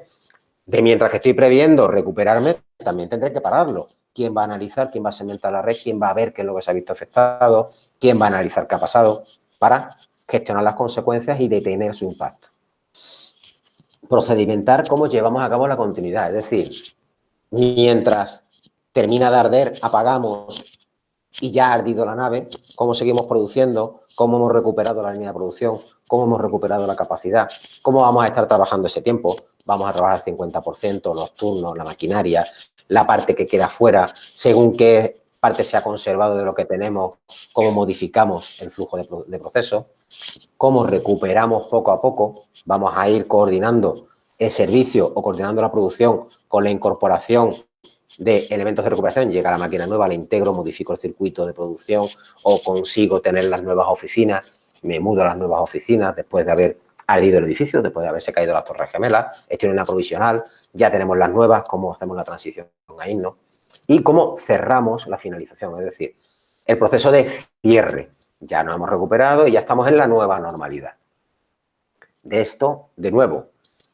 Speaker 2: Mientras que estoy previendo recuperarme, también tendré que pararlo. ¿Quién va a analizar? ¿Quién va a segmentar la red? ¿Quién va a ver qué es lo que se ha visto afectado? ¿Quién va a analizar qué ha pasado? Para gestionar las consecuencias y detener su impacto. Procedimentar cómo llevamos a cabo la continuidad. Es decir, mientras termina de arder, apagamos y ya ha ardido la nave, cómo seguimos produciendo, cómo hemos recuperado la línea de producción, cómo hemos recuperado la capacidad, cómo vamos a estar trabajando ese tiempo. Vamos a trabajar 50%, los turnos, la maquinaria, la parte que queda fuera, según qué parte se ha conservado de lo que tenemos, cómo modificamos el flujo de procesos, cómo recuperamos poco a poco. Vamos a ir coordinando el servicio o coordinando la producción con la incorporación de elementos de recuperación. Llega la máquina nueva, la integro, modifico el circuito de producción o consigo tener las nuevas oficinas, me mudo a las nuevas oficinas después de haber ardido el edificio, después de haberse caído las torres gemelas, estoy en una provisional, ya tenemos las nuevas, cómo hacemos la transición ahí, ¿no? Y cómo cerramos la finalización, es decir, el proceso de cierre. Ya nos hemos recuperado y ya estamos en la nueva normalidad. De esto, de nuevo,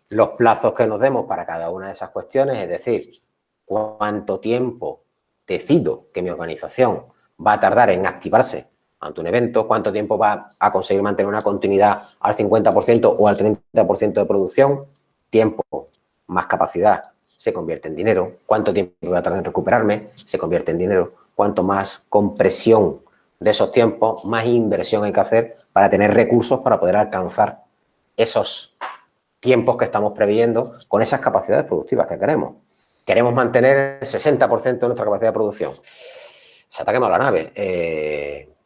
Speaker 2: los plazos que nos demos para cada una de esas cuestiones, es decir, cuánto tiempo decido que mi organización va a tardar en activarse ante un evento, cuánto tiempo va a conseguir mantener una continuidad al 50% o al 30% de producción, tiempo más capacidad se convierte en dinero, cuánto tiempo voy a tardar en recuperarme se convierte en dinero, cuánto más compresión de esos tiempos, más inversión hay que hacer para tener recursos para poder alcanzar esos tiempos que estamos previendo con esas capacidades productivas que queremos. Queremos mantener el 60% de nuestra capacidad de producción. Se te ha quemado la nave.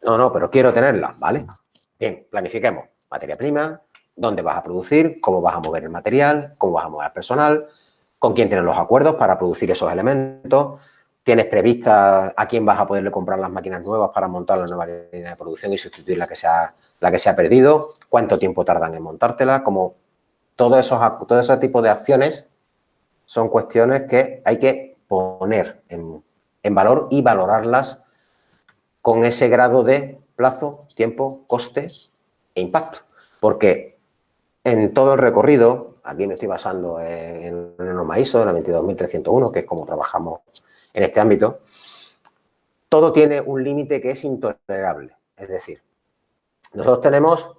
Speaker 2: No, pero quiero tenerla, ¿vale? Bien, planifiquemos. Materia prima, dónde vas a producir, cómo vas a mover el material, cómo vas a mover el personal, con quién tienes los acuerdos para producir esos elementos. ¿Tienes prevista a quién vas a poderle comprar las máquinas nuevas para montar la nueva línea de producción y sustituir la que se ha perdido? ¿Cuánto tiempo tardan en montártela? Como todo ese tipo de acciones son cuestiones que hay que poner en valor y valorarlas con ese grado de plazo, tiempo, coste e impacto. Porque en todo el recorrido, aquí me estoy basando en la norma ISO, en la 22301, que es como trabajamos en este ámbito, todo tiene un límite que es intolerable. Es decir, nosotros tenemos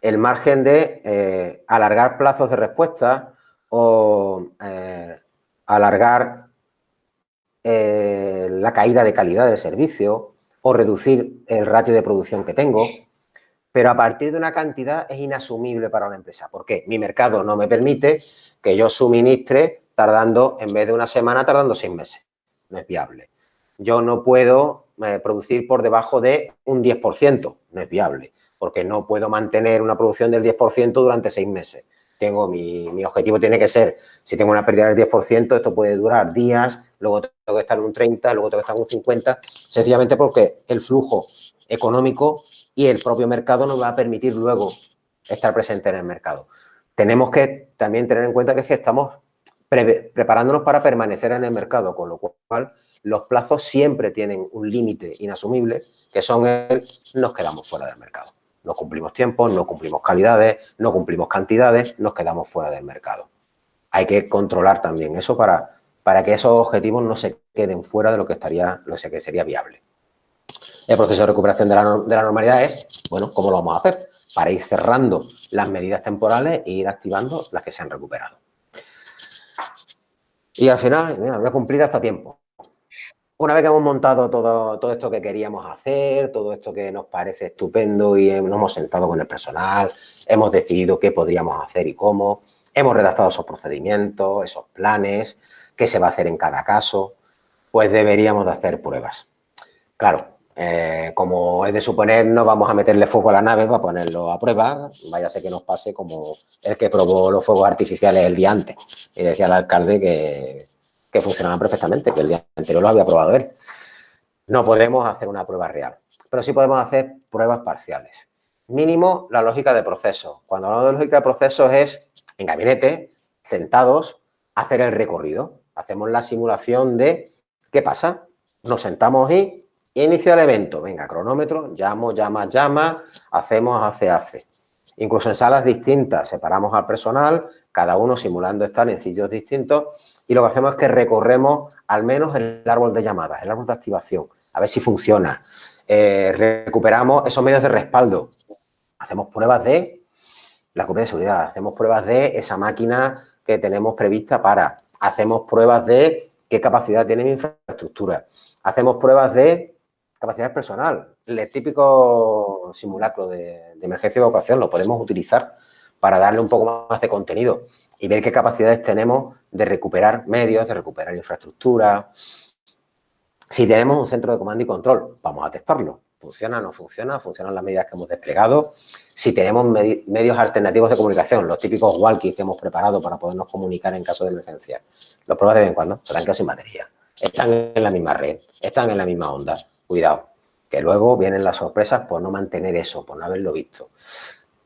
Speaker 2: el margen de alargar plazos de respuesta o alargar la caída de calidad del servicio o reducir el ratio de producción que tengo, pero a partir de una cantidad es inasumible para una empresa. ¿Por qué? Mi mercado no me permite que yo suministre tardando, en vez de una semana, tardando 6 meses. No es viable. Yo no puedo producir por debajo de un 10%, no es viable, porque no puedo mantener una producción del 10% durante 6 meses. Mi objetivo tiene que ser, si tengo una pérdida del 10%, esto puede durar días, luego tengo que estar en un 30, luego tengo que estar en un 50, sencillamente porque el flujo económico y el propio mercado nos va a permitir luego estar presente en el mercado. Tenemos que también tener en cuenta que estamos preparándonos para permanecer en el mercado, con lo cual los plazos siempre tienen un límite inasumible, que son nos quedamos fuera del mercado. No cumplimos tiempos, no cumplimos calidades, no cumplimos cantidades, nos quedamos fuera del mercado. Hay que controlar también eso para que esos objetivos no se queden fuera de lo que sería viable. El proceso de recuperación de la normalidad es, bueno, ¿cómo lo vamos a hacer? Para ir cerrando las medidas temporales e ir activando las que se han recuperado. Y al final, mira, voy a cumplir hasta tiempo. Una vez que hemos montado todo esto que queríamos hacer, todo esto que nos parece estupendo y nos hemos sentado con el personal, hemos decidido qué podríamos hacer y cómo, hemos redactado esos procedimientos, esos planes, qué se va a hacer en cada caso, pues deberíamos de hacer pruebas. Claro, como es de suponer, no vamos a meterle fuego a la nave para ponerlo a prueba, vaya a ser que nos pase como el que probó los fuegos artificiales el día antes y le decía al alcalde que funcionaban perfectamente, que el día anterior lo había probado él. No podemos hacer una prueba real, pero sí podemos hacer pruebas parciales. Mínimo, la lógica de procesos. Cuando hablamos de lógica de procesos es en gabinete, sentados, hacer el recorrido. Hacemos la simulación de qué pasa. Nos sentamos y inicia el evento. Venga, cronómetro, llama, hacemos, hace. Incluso en salas distintas, separamos al personal, cada uno simulando estar en sitios distintos y lo que hacemos es que recorremos al menos el árbol de llamadas, el árbol de activación, a ver si funciona. Recuperamos esos medios de respaldo. Hacemos pruebas de la copia de seguridad, hacemos pruebas de esa máquina que tenemos prevista hacemos pruebas de qué capacidad tiene mi infraestructura, hacemos pruebas de capacidad personal. El típico simulacro de emergencia y evacuación lo podemos utilizar para darle un poco más de contenido y ver qué capacidades tenemos de recuperar medios, de recuperar infraestructura. Si tenemos un centro de comando y control, vamos a testarlo. ¿Funciona o no funciona? ¿Funcionan las medidas que hemos desplegado? Si tenemos medios alternativos de comunicación, los típicos walkies que hemos preparado para podernos comunicar en caso de emergencia, los pruebas de vez en cuando, se han quedado sin batería. Están en la misma red, están en la misma onda. Cuidado, que luego vienen las sorpresas por no mantener eso, por no haberlo visto.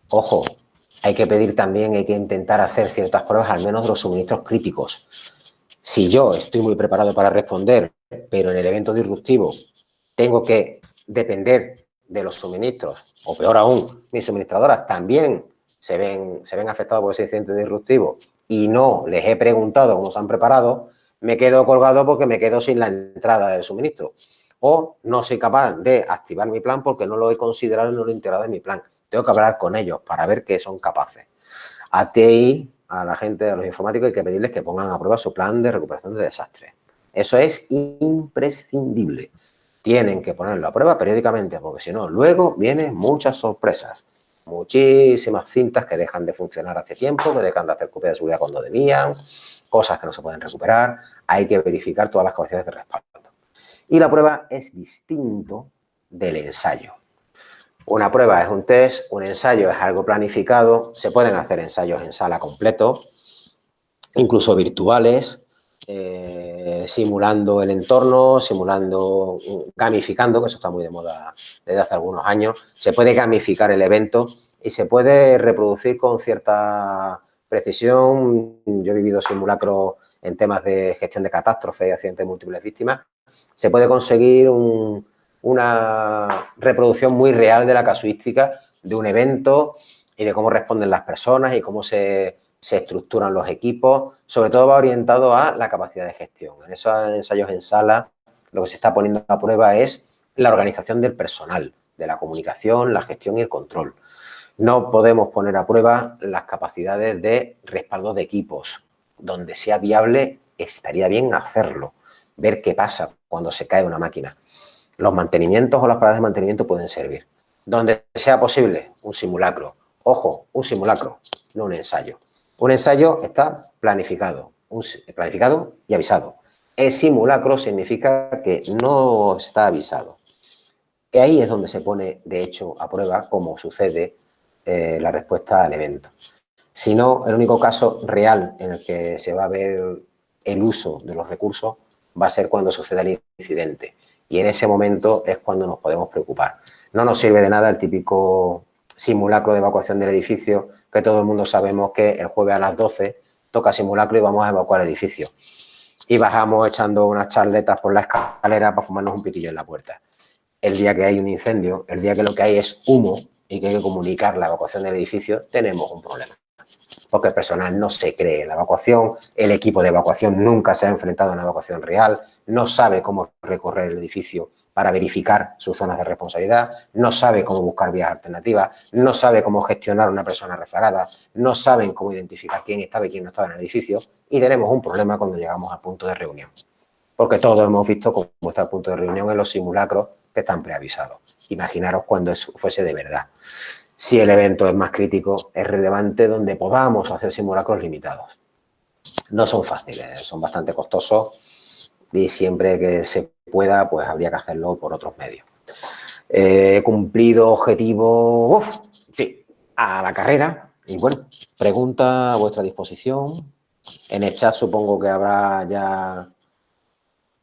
Speaker 2: Ojo, hay que pedir también, hay que intentar hacer ciertas pruebas, al menos de los suministros críticos. Si yo estoy muy preparado para responder, pero en el evento disruptivo tengo que depender de los suministros, o peor aún, mis suministradoras también se ven afectados por ese incidente disruptivo y no les he preguntado cómo se han preparado, me quedo colgado porque me quedo sin la entrada del suministro. O no soy capaz de activar mi plan porque no lo he considerado y no lo he integrado en mi plan. Tengo que hablar con ellos para ver qué son capaces. A TI, a la gente, a los informáticos, hay que pedirles que pongan a prueba su plan de recuperación de desastres. Eso es imprescindible. Tienen que ponerlo a prueba periódicamente porque si no, luego vienen muchas sorpresas. Muchísimas cintas que dejan de funcionar hace tiempo, que dejan de hacer copia de seguridad cuando debían, cosas que no se pueden recuperar. Hay que verificar todas las capacidades de respaldo. Y la prueba es distinto del ensayo. Una prueba es un test, un ensayo es algo planificado, se pueden hacer ensayos en sala completo, incluso virtuales, simulando el entorno, gamificando, que eso está muy de moda desde hace algunos años. Se puede gamificar el evento y se puede reproducir con cierta precisión. Yo he vivido simulacros en temas de gestión de catástrofes y accidentes de múltiples víctimas. Se puede conseguir una reproducción muy real de la casuística de un evento y de cómo responden las personas y cómo se estructuran los equipos. Sobre todo va orientado a la capacidad de gestión. En esos ensayos en sala lo que se está poniendo a prueba es la organización del personal, de la comunicación, la gestión y el control. No podemos poner a prueba las capacidades de respaldo de equipos. Donde sea viable, estaría bien hacerlo. Ver qué pasa cuando se cae una máquina. Los mantenimientos o las paradas de mantenimiento pueden servir. Donde sea posible, un simulacro. Ojo, un simulacro, no un ensayo. Un ensayo está planificado y avisado. El simulacro significa que no está avisado. Y ahí es donde se pone, de hecho, a prueba cómo sucede la respuesta al evento. Si no, el único caso real en el que se va a ver el uso de los recursos va a ser cuando suceda el incidente. Y en ese momento es cuando nos podemos preocupar. No nos sirve de nada el típico simulacro de evacuación del edificio, que todo el mundo sabemos que el jueves a las 12 toca simulacro y vamos a evacuar el edificio. Y bajamos echando unas charletas por la escalera para fumarnos un pitillo en la puerta. El día que hay un incendio, el día que lo que hay es humo y que hay que comunicar la evacuación del edificio, tenemos un problema. Porque el personal no se cree en la evacuación, el equipo de evacuación nunca se ha enfrentado a una evacuación real, no sabe cómo recorrer el edificio para verificar sus zonas de responsabilidad, no sabe cómo buscar vías alternativas, no sabe cómo gestionar una persona rezagada, no saben cómo identificar quién estaba y quién no estaba en el edificio y tenemos un problema cuando llegamos al punto de reunión. Porque todos hemos visto cómo está el punto de reunión en los simulacros que están preavisados. Imaginaros cuando eso fuese de verdad. Si el evento es más crítico, es relevante donde podamos hacer simulacros limitados. No son fáciles, son bastante costosos y siempre que se pueda, pues habría que hacerlo por otros medios. He cumplido objetivo, sí, a la carrera. Y bueno, pregunta a vuestra disposición. En el chat supongo que habrá ya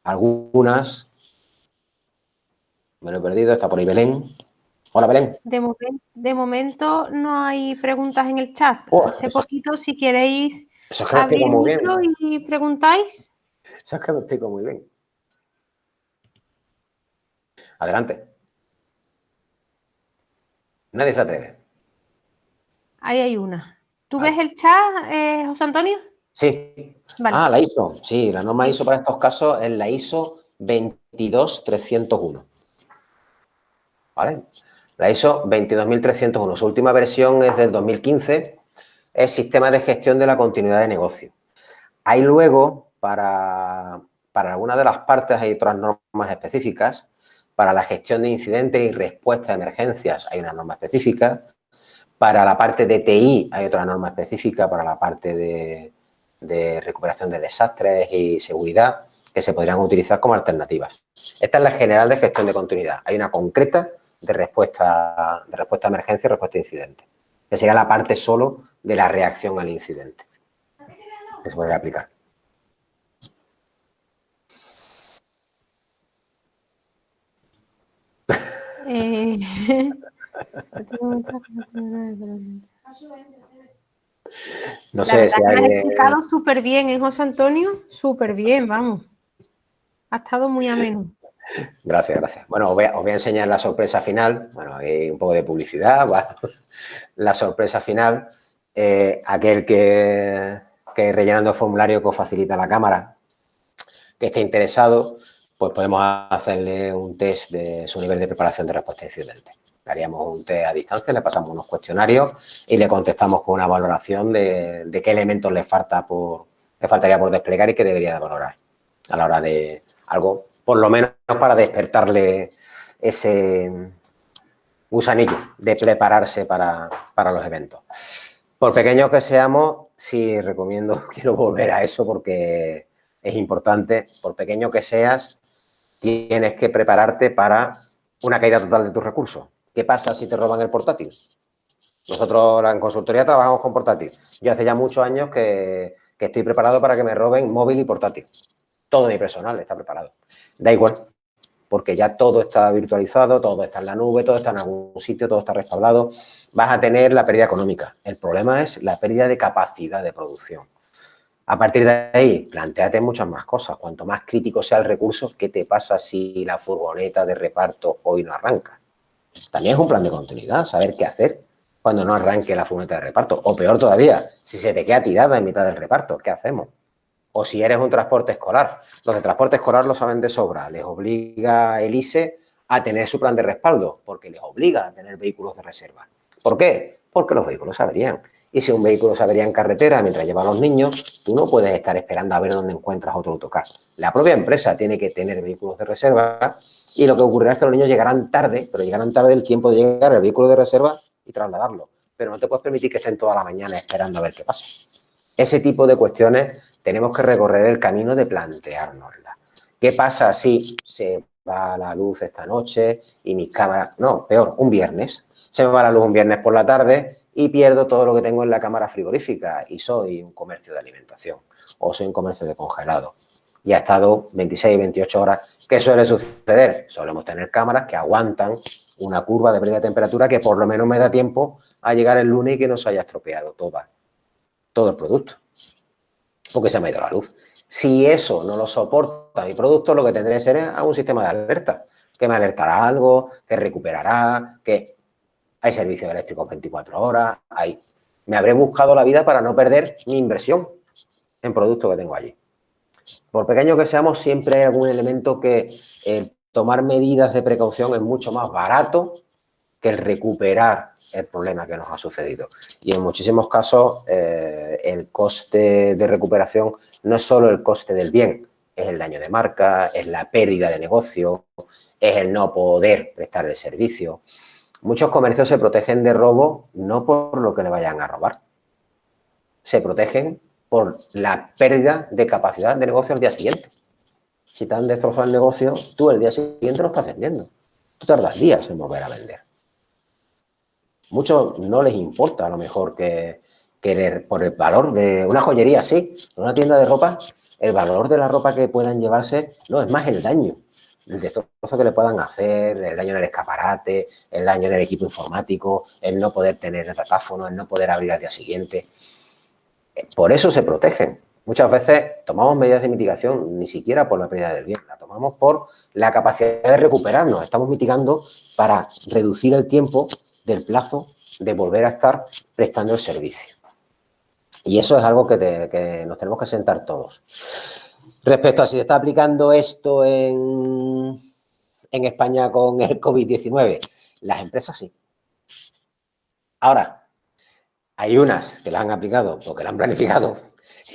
Speaker 2: algunas. Me lo he perdido, está por ahí Belén. Hola, Belén.
Speaker 1: De momento no hay preguntas en el chat. Hace poquito, si queréis
Speaker 2: eso es que
Speaker 1: abrir el micro y preguntáis.
Speaker 2: Eso es que me explico muy bien. Adelante. Nadie se atreve.
Speaker 1: Ahí hay una. ¿Tú ves el chat, José Antonio?
Speaker 2: Sí. Vale. Ah, la ISO. Sí, la norma ISO para estos casos es la ISO 22301. ¿Vale? La ISO 22301. Su última versión es del 2015. Es Sistema de Gestión de la Continuidad de Negocio. Hay luego, para algunas de las partes, hay otras normas específicas, Para la gestión de incidentes y respuesta a emergencias hay una norma específica. Para la parte de TI hay otra norma específica para la parte de recuperación de desastres y seguridad que se podrían utilizar como alternativas. Esta es la general de gestión de continuidad. Hay una concreta de respuesta a emergencia y respuesta a incidentes, que sería la parte solo de la reacción al incidente, que se podría aplicar. No sé si
Speaker 1: hay... explicado súper bien, José Antonio, súper bien, vamos. Ha estado muy ameno.
Speaker 2: Gracias, gracias. Bueno, os voy a enseñar la sorpresa final. Bueno, hay un poco de publicidad. Bueno, la sorpresa final, aquel que rellenando el formulario que os facilita la cámara, que esté interesado, pues podemos hacerle un test de su nivel de preparación de respuesta a incidentes. Le haríamos un test a distancia, le pasamos unos cuestionarios y le contestamos con una valoración de qué elementos le faltaría por desplegar y qué debería de valorar a la hora de algo, por lo menos para despertarle ese gusanillo de prepararse para los eventos. Por pequeños que seamos, sí recomiendo, quiero volver a eso porque es importante, por pequeño que seas, tienes que prepararte para una caída total de tus recursos. ¿Qué pasa si te roban el portátil? Nosotros en consultoría trabajamos con portátil. Yo hace ya muchos años que estoy preparado para que me roben móvil y portátil. Todo mi personal está preparado. Da igual, porque ya todo está virtualizado, todo está en la nube, todo está en algún sitio, todo está respaldado. Vas a tener la pérdida económica. El problema es la pérdida de capacidad de producción. A partir de ahí, plantéate muchas más cosas. Cuanto más crítico sea el recurso, ¿qué te pasa si la furgoneta de reparto hoy no arranca? También es un plan de continuidad, saber qué hacer cuando no arranque la furgoneta de reparto. O peor todavía, si se te queda tirada en mitad del reparto, ¿qué hacemos? O si eres un transporte escolar. Los de transporte escolar lo saben de sobra. Les obliga el ISE a tener su plan de respaldo, porque les obliga a tener vehículos de reserva. ¿Por qué? Porque los vehículos se averían. Y si un vehículo se avería en carretera mientras lleva a los niños, tú no puedes estar esperando a ver dónde encuentras otro autocar. La propia empresa tiene que tener vehículos de reserva y lo que ocurrirá es que los niños llegarán tarde, pero llegarán tarde el tiempo de llegar al vehículo de reserva y trasladarlo. Pero no te puedes permitir que estén toda la mañana esperando a ver qué pasa. Ese tipo de cuestiones tenemos que recorrer el camino de planteárnosla. ¿Qué pasa si se va la luz esta noche y mis cámaras... No, peor, un viernes. Se me va la luz un viernes por la tarde y pierdo todo lo que tengo en la cámara frigorífica y soy un comercio de alimentación o soy un comercio de congelado. Y ha estado 26, 28 horas. ¿Qué suele suceder? Solemos tener cámaras que aguantan una curva de pérdida de temperatura que por lo menos me da tiempo a llegar el lunes y que no se haya estropeado todo el producto, porque se me ha ido la luz. Si eso no lo soporta mi producto, lo que tendré que ser es un sistema de alerta, que me alertará algo, que recuperará, que hay servicios eléctricos 24 horas, me habré buscado la vida para no perder mi inversión en producto que tengo allí. Por pequeño que seamos, siempre hay algún elemento que tomar medidas de precaución es mucho más barato que el recuperar el problema que nos ha sucedido. Y en muchísimos casos el coste de recuperación no es solo el coste del bien, es el daño de marca, es la pérdida de negocio, es el no poder prestar el servicio. Muchos comercios se protegen de robo no por lo que le vayan a robar, se protegen por la pérdida de capacidad de negocio al día siguiente. Si te han destrozado el negocio, tú el día siguiente lo estás vendiendo. Tú tardas días en volver a vender. Muchos no les importa a lo mejor que por el valor de una joyería, sí, en una tienda de ropa, el valor de la ropa que puedan llevarse no es más el daño, el destrozo que le puedan hacer, el daño en el escaparate, el daño en el equipo informático, el no poder tener el datáfono, el no poder abrir al día siguiente. Por eso se protegen. Muchas veces tomamos medidas de mitigación ni siquiera por la pérdida del bien, la tomamos por la capacidad de recuperarnos. Estamos mitigando para reducir el tiempo del plazo de volver a estar prestando el servicio. Y eso es algo que nos tenemos que sentar todos. Respecto a si se está aplicando esto en España con el COVID-19, las empresas sí. Ahora, hay unas que las han aplicado porque la han planificado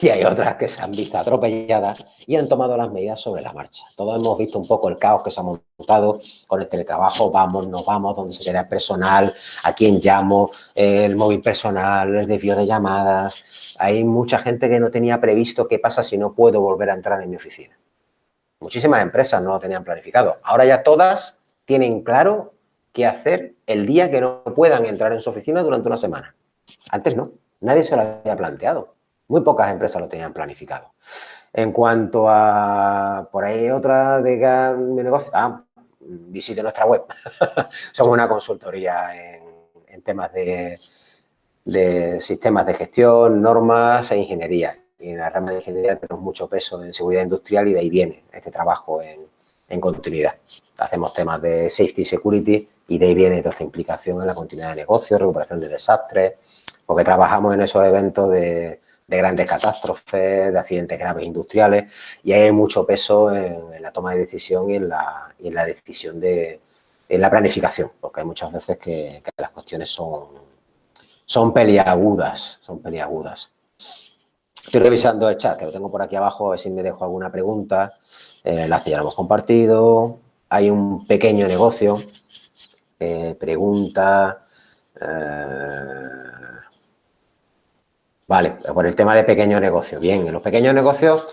Speaker 2: y hay otras que se han visto atropelladas y han tomado las medidas sobre la marcha. Todos hemos visto un poco el caos que se ha montado con el teletrabajo, vamos, no vamos, dónde se queda el personal, a quién llamo, el móvil personal, el desvío de llamadas. Hay mucha gente que no tenía previsto qué pasa si no puedo volver a entrar en mi oficina. Muchísimas empresas no lo tenían planificado. Ahora ya todas tienen claro qué hacer el día que no puedan entrar en su oficina durante una semana. Antes no, nadie se lo había planteado. Muy pocas empresas lo tenían planificado. En cuanto a, por ahí otra de mi negocio, visite nuestra web. Somos una consultoría en temas de sistemas de gestión, normas e ingeniería. Y en la rama de ingeniería tenemos mucho peso en seguridad industrial y de ahí viene este trabajo en continuidad. Hacemos temas de safety security y de ahí viene toda esta implicación en la continuidad de negocios, recuperación de desastres, porque trabajamos en esos eventos de grandes catástrofes, de accidentes graves industriales, y hay mucho peso en la toma de decisión y en la decisión en la planificación, porque hay muchas veces que las cuestiones son peliagudas, Estoy revisando el chat, que lo tengo por aquí abajo, a ver si me dejo alguna pregunta. El enlace ya lo hemos compartido. Hay un pequeño negocio. Pregunta. Vale, por el tema de pequeños negocios. Bien, en los pequeños negocios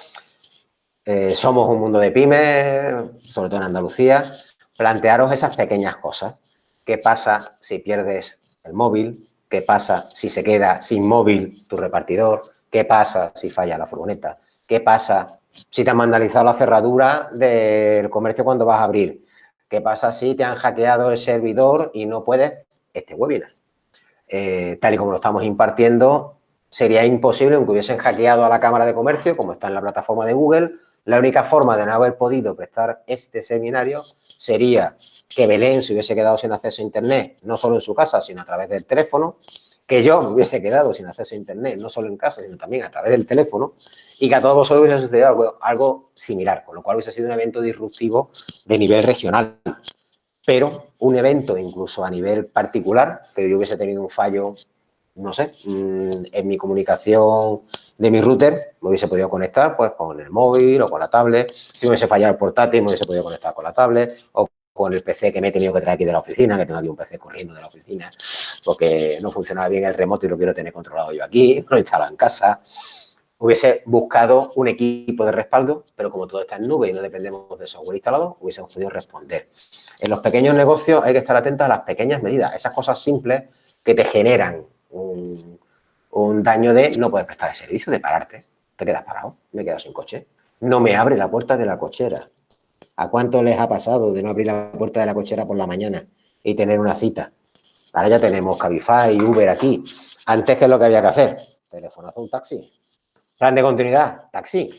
Speaker 2: somos un mundo de pymes, sobre todo en Andalucía. Plantearos esas pequeñas cosas. ¿Qué pasa si pierdes el móvil? ¿Qué pasa si se queda sin móvil tu repartidor? ¿Qué pasa si falla la furgoneta? ¿Qué pasa si te han vandalizado la cerradura del comercio cuando vas a abrir? ¿Qué pasa si te han hackeado el servidor y no puedes este webinar? Tal y como lo estamos impartiendo, sería imposible, aunque hubiesen hackeado a la Cámara de Comercio, como está en la plataforma de Google. La única forma de no haber podido prestar este seminario sería que Belén se hubiese quedado sin acceso a Internet, no solo en su casa, sino a través del teléfono, que yo me hubiese quedado sin acceso a Internet, no solo en casa, sino también a través del teléfono, y que a todos vosotros hubiese sucedido algo similar, con lo cual hubiese sido un evento disruptivo de nivel regional. Pero un evento incluso a nivel particular, que yo hubiese tenido un fallo, no sé, en mi comunicación de mi router, me hubiese podido conectar pues con el móvil o con la tablet. Si me hubiese fallado el portátil, me hubiese podido conectar con la tablet o con el PC que me he tenido que traer aquí de la oficina, que tengo aquí un PC corriendo de la oficina, porque no funcionaba bien el remoto y lo quiero tener controlado yo aquí, lo he instalado en casa. Hubiese buscado un equipo de respaldo, pero como todo está en nube y no dependemos de software instalado, hubiésemos podido responder. En los pequeños negocios hay que estar atentos a las pequeñas medidas, esas cosas simples que te generan un daño de no poder prestar el servicio, de pararte. Te quedas parado, me he quedado sin coche. No me abre la puerta de la cochera. ¿A cuánto les ha pasado de no abrir la puerta de la cochera por la mañana y tener una cita? Ahora ya tenemos Cabify y Uber aquí. Antes, ¿qué es lo que había que hacer? Telefonazo, un taxi. Plan de continuidad, taxi.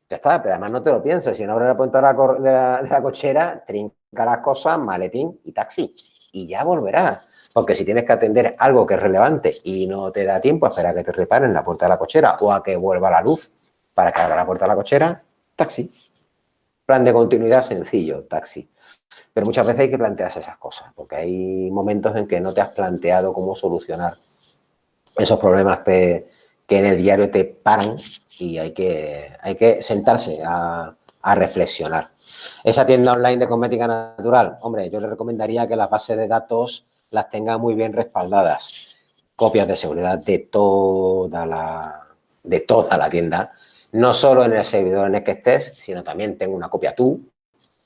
Speaker 2: Ya está, pero además no te lo pienses. Si no abre la puerta de la cochera, trinca las cosas, maletín y taxi. Y ya volverás. Porque si tienes que atender algo que es relevante y no te da tiempo a esperar a que te reparen la puerta de la cochera o a que vuelva la luz para que abra la puerta de la cochera, taxi. Plan de continuidad sencillo, taxi. Pero muchas veces hay que plantearse esas cosas, porque hay momentos en que no te has planteado cómo solucionar esos problemas que en el diario te paran y hay que sentarse a reflexionar. Esa tienda online de cosmética natural, hombre, yo le recomendaría que las bases de datos las tenga muy bien respaldadas. Copias de seguridad de toda la tienda, no solo en el servidor en el que estés, sino también tengo una copia tú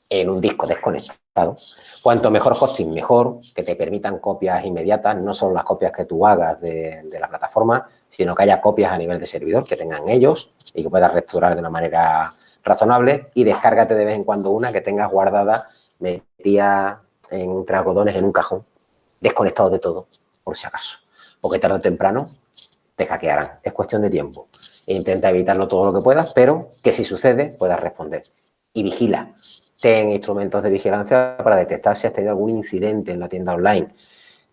Speaker 2: en un disco desconectado. Cuanto mejor hosting, mejor, que te permitan copias inmediatas, no solo las copias que tú hagas de la plataforma, sino que haya copias a nivel de servidor que tengan ellos y que puedas restaurar de una manera razonable, y descárgate de vez en cuando una que tengas guardada, metida entre algodones en un cajón, desconectado de todo, por si acaso. Porque tarde o temprano te hackearán. Es cuestión de tiempo. Intenta evitarlo todo lo que puedas, pero que si sucede puedas responder. Y vigila. Ten instrumentos de vigilancia para detectar si has tenido algún incidente en la tienda online.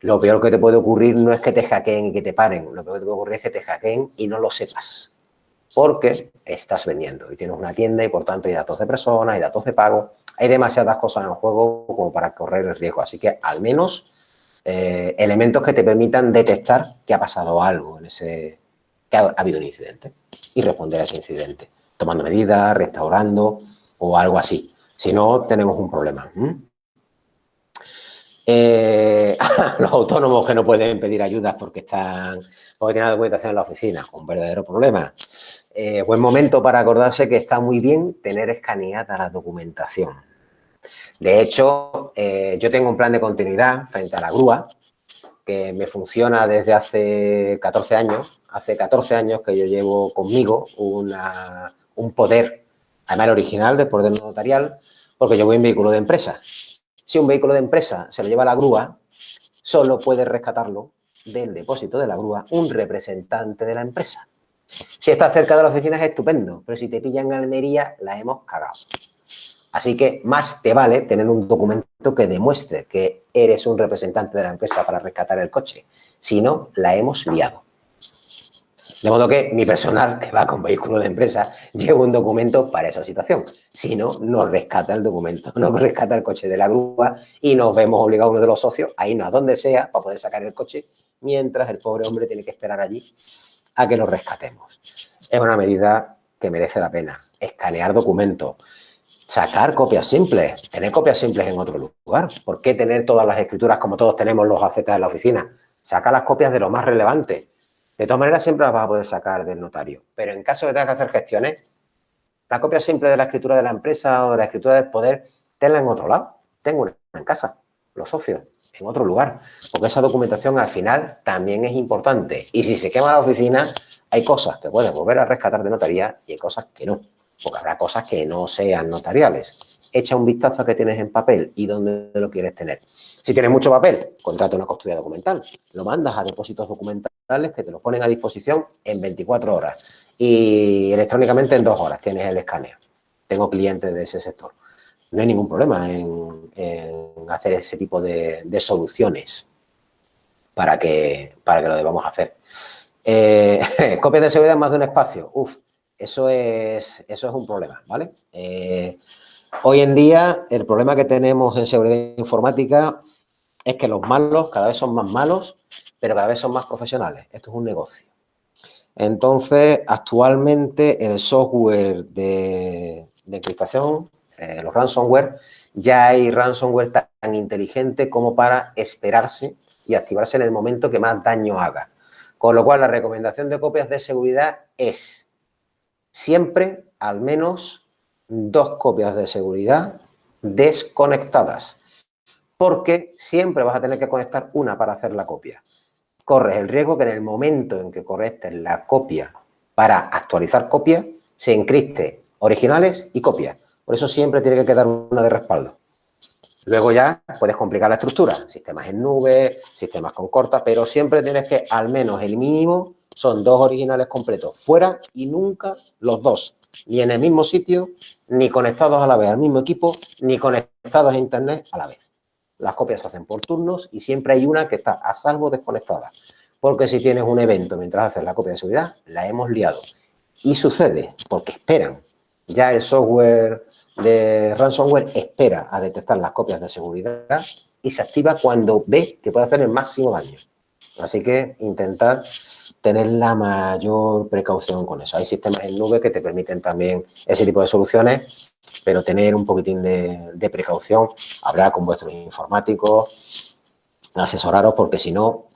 Speaker 2: Lo peor que te puede ocurrir no es que te hackeen y que te paren. Lo peor que te puede ocurrir es que te hackeen y no lo sepas. Porque estás vendiendo y tienes una tienda y por tanto hay datos de personas, hay datos de pago. Hay demasiadas cosas en juego como para correr el riesgo. Así que al menos elementos que te permitan detectar que ha pasado algo en que ha habido un incidente y responder a ese incidente, tomando medidas, restaurando o algo así. Si no, tenemos un problema. Los autónomos que no pueden pedir ayudas porque tienen documentación en la oficina, un verdadero problema. Buen momento para acordarse que está muy bien tener escaneada la documentación. De hecho, yo tengo un plan de continuidad frente a la grúa que me funciona desde hace 14 años. Hace 14 años que yo llevo conmigo un poder, además el original del poder notarial, porque yo voy en vehículo de empresa. Si un vehículo de empresa se lo lleva a la grúa, solo puede rescatarlo del depósito de la grúa un representante de la empresa. Si está cerca de la oficina es estupendo, pero si te pillan en Almería, la hemos cagado. Así que más te vale tener un documento que demuestre que eres un representante de la empresa para rescatar el coche. Si no, la hemos liado. De modo que mi personal, que va con vehículo de empresa, lleva un documento para esa situación. Si no, no rescata el documento, no rescata el coche de la grúa y nos vemos obligados uno de los socios a irnos a donde sea para poder sacar el coche, mientras el pobre hombre tiene que esperar allí a que lo rescatemos. Es una medida que merece la pena. Escanear documentos. Sacar copias simples, tener copias simples en otro lugar. ¿Por qué tener todas las escrituras como todos tenemos los acetas en la oficina? Saca las copias de lo más relevante. De todas maneras, siempre las vas a poder sacar del notario. Pero en caso de que tengas que hacer gestiones, la copia simple de la escritura de la empresa o de la escritura del poder, tenla en otro lado. Tengo una en casa, los socios, en otro lugar. Porque esa documentación al final también es importante. Y si se quema la oficina, hay cosas que puedes volver a rescatar de notaría y hay cosas que no. Porque habrá cosas que no sean notariales. Echa un vistazo a qué tienes en papel y dónde lo quieres tener. Si tienes mucho papel, contrata una custodia documental. Lo mandas a depósitos documentales que te los ponen a disposición en 24 horas. Y electrónicamente en 2 horas tienes el escaneo. Tengo clientes de ese sector. No hay ningún problema en hacer ese tipo de soluciones para que lo debamos hacer. Copias de seguridad en más de un espacio. Eso es un problema, ¿vale? Hoy en día, el problema que tenemos en seguridad informática es que los malos cada vez son más malos, pero cada vez son más profesionales. Esto es un negocio. Entonces, actualmente, el software de encriptación, los ransomware, ya hay ransomware tan inteligente como para esperarse y activarse en el momento que más daño haga. Con lo cual, la recomendación de copias de seguridad es siempre al menos 2 copias de seguridad desconectadas, porque siempre vas a tener que conectar una para hacer la copia. Corres el riesgo que en el momento en que conectes la copia para actualizar copia, se encripte originales y copias. Por eso siempre tiene que quedar una de respaldo. Luego ya puedes complicar la estructura, sistemas en nube, sistemas con corta, pero siempre tienes que, al menos el mínimo, son 2 originales completos fuera y nunca los 2, ni en el mismo sitio, ni conectados a la vez al mismo equipo, ni conectados a internet a la vez. Las copias se hacen por turnos y siempre hay una que está a salvo desconectada, porque si tienes un evento mientras haces la copia de seguridad, la hemos liado. Y sucede porque esperan. Ya el software de ransomware espera a detectar las copias de seguridad y se activa cuando ve que puede hacer el máximo daño. Así que intentad tener la mayor precaución con eso. Hay sistemas en nube que te permiten también ese tipo de soluciones, pero tener un poquitín de precaución, hablar con vuestros informáticos, asesoraros, porque si no,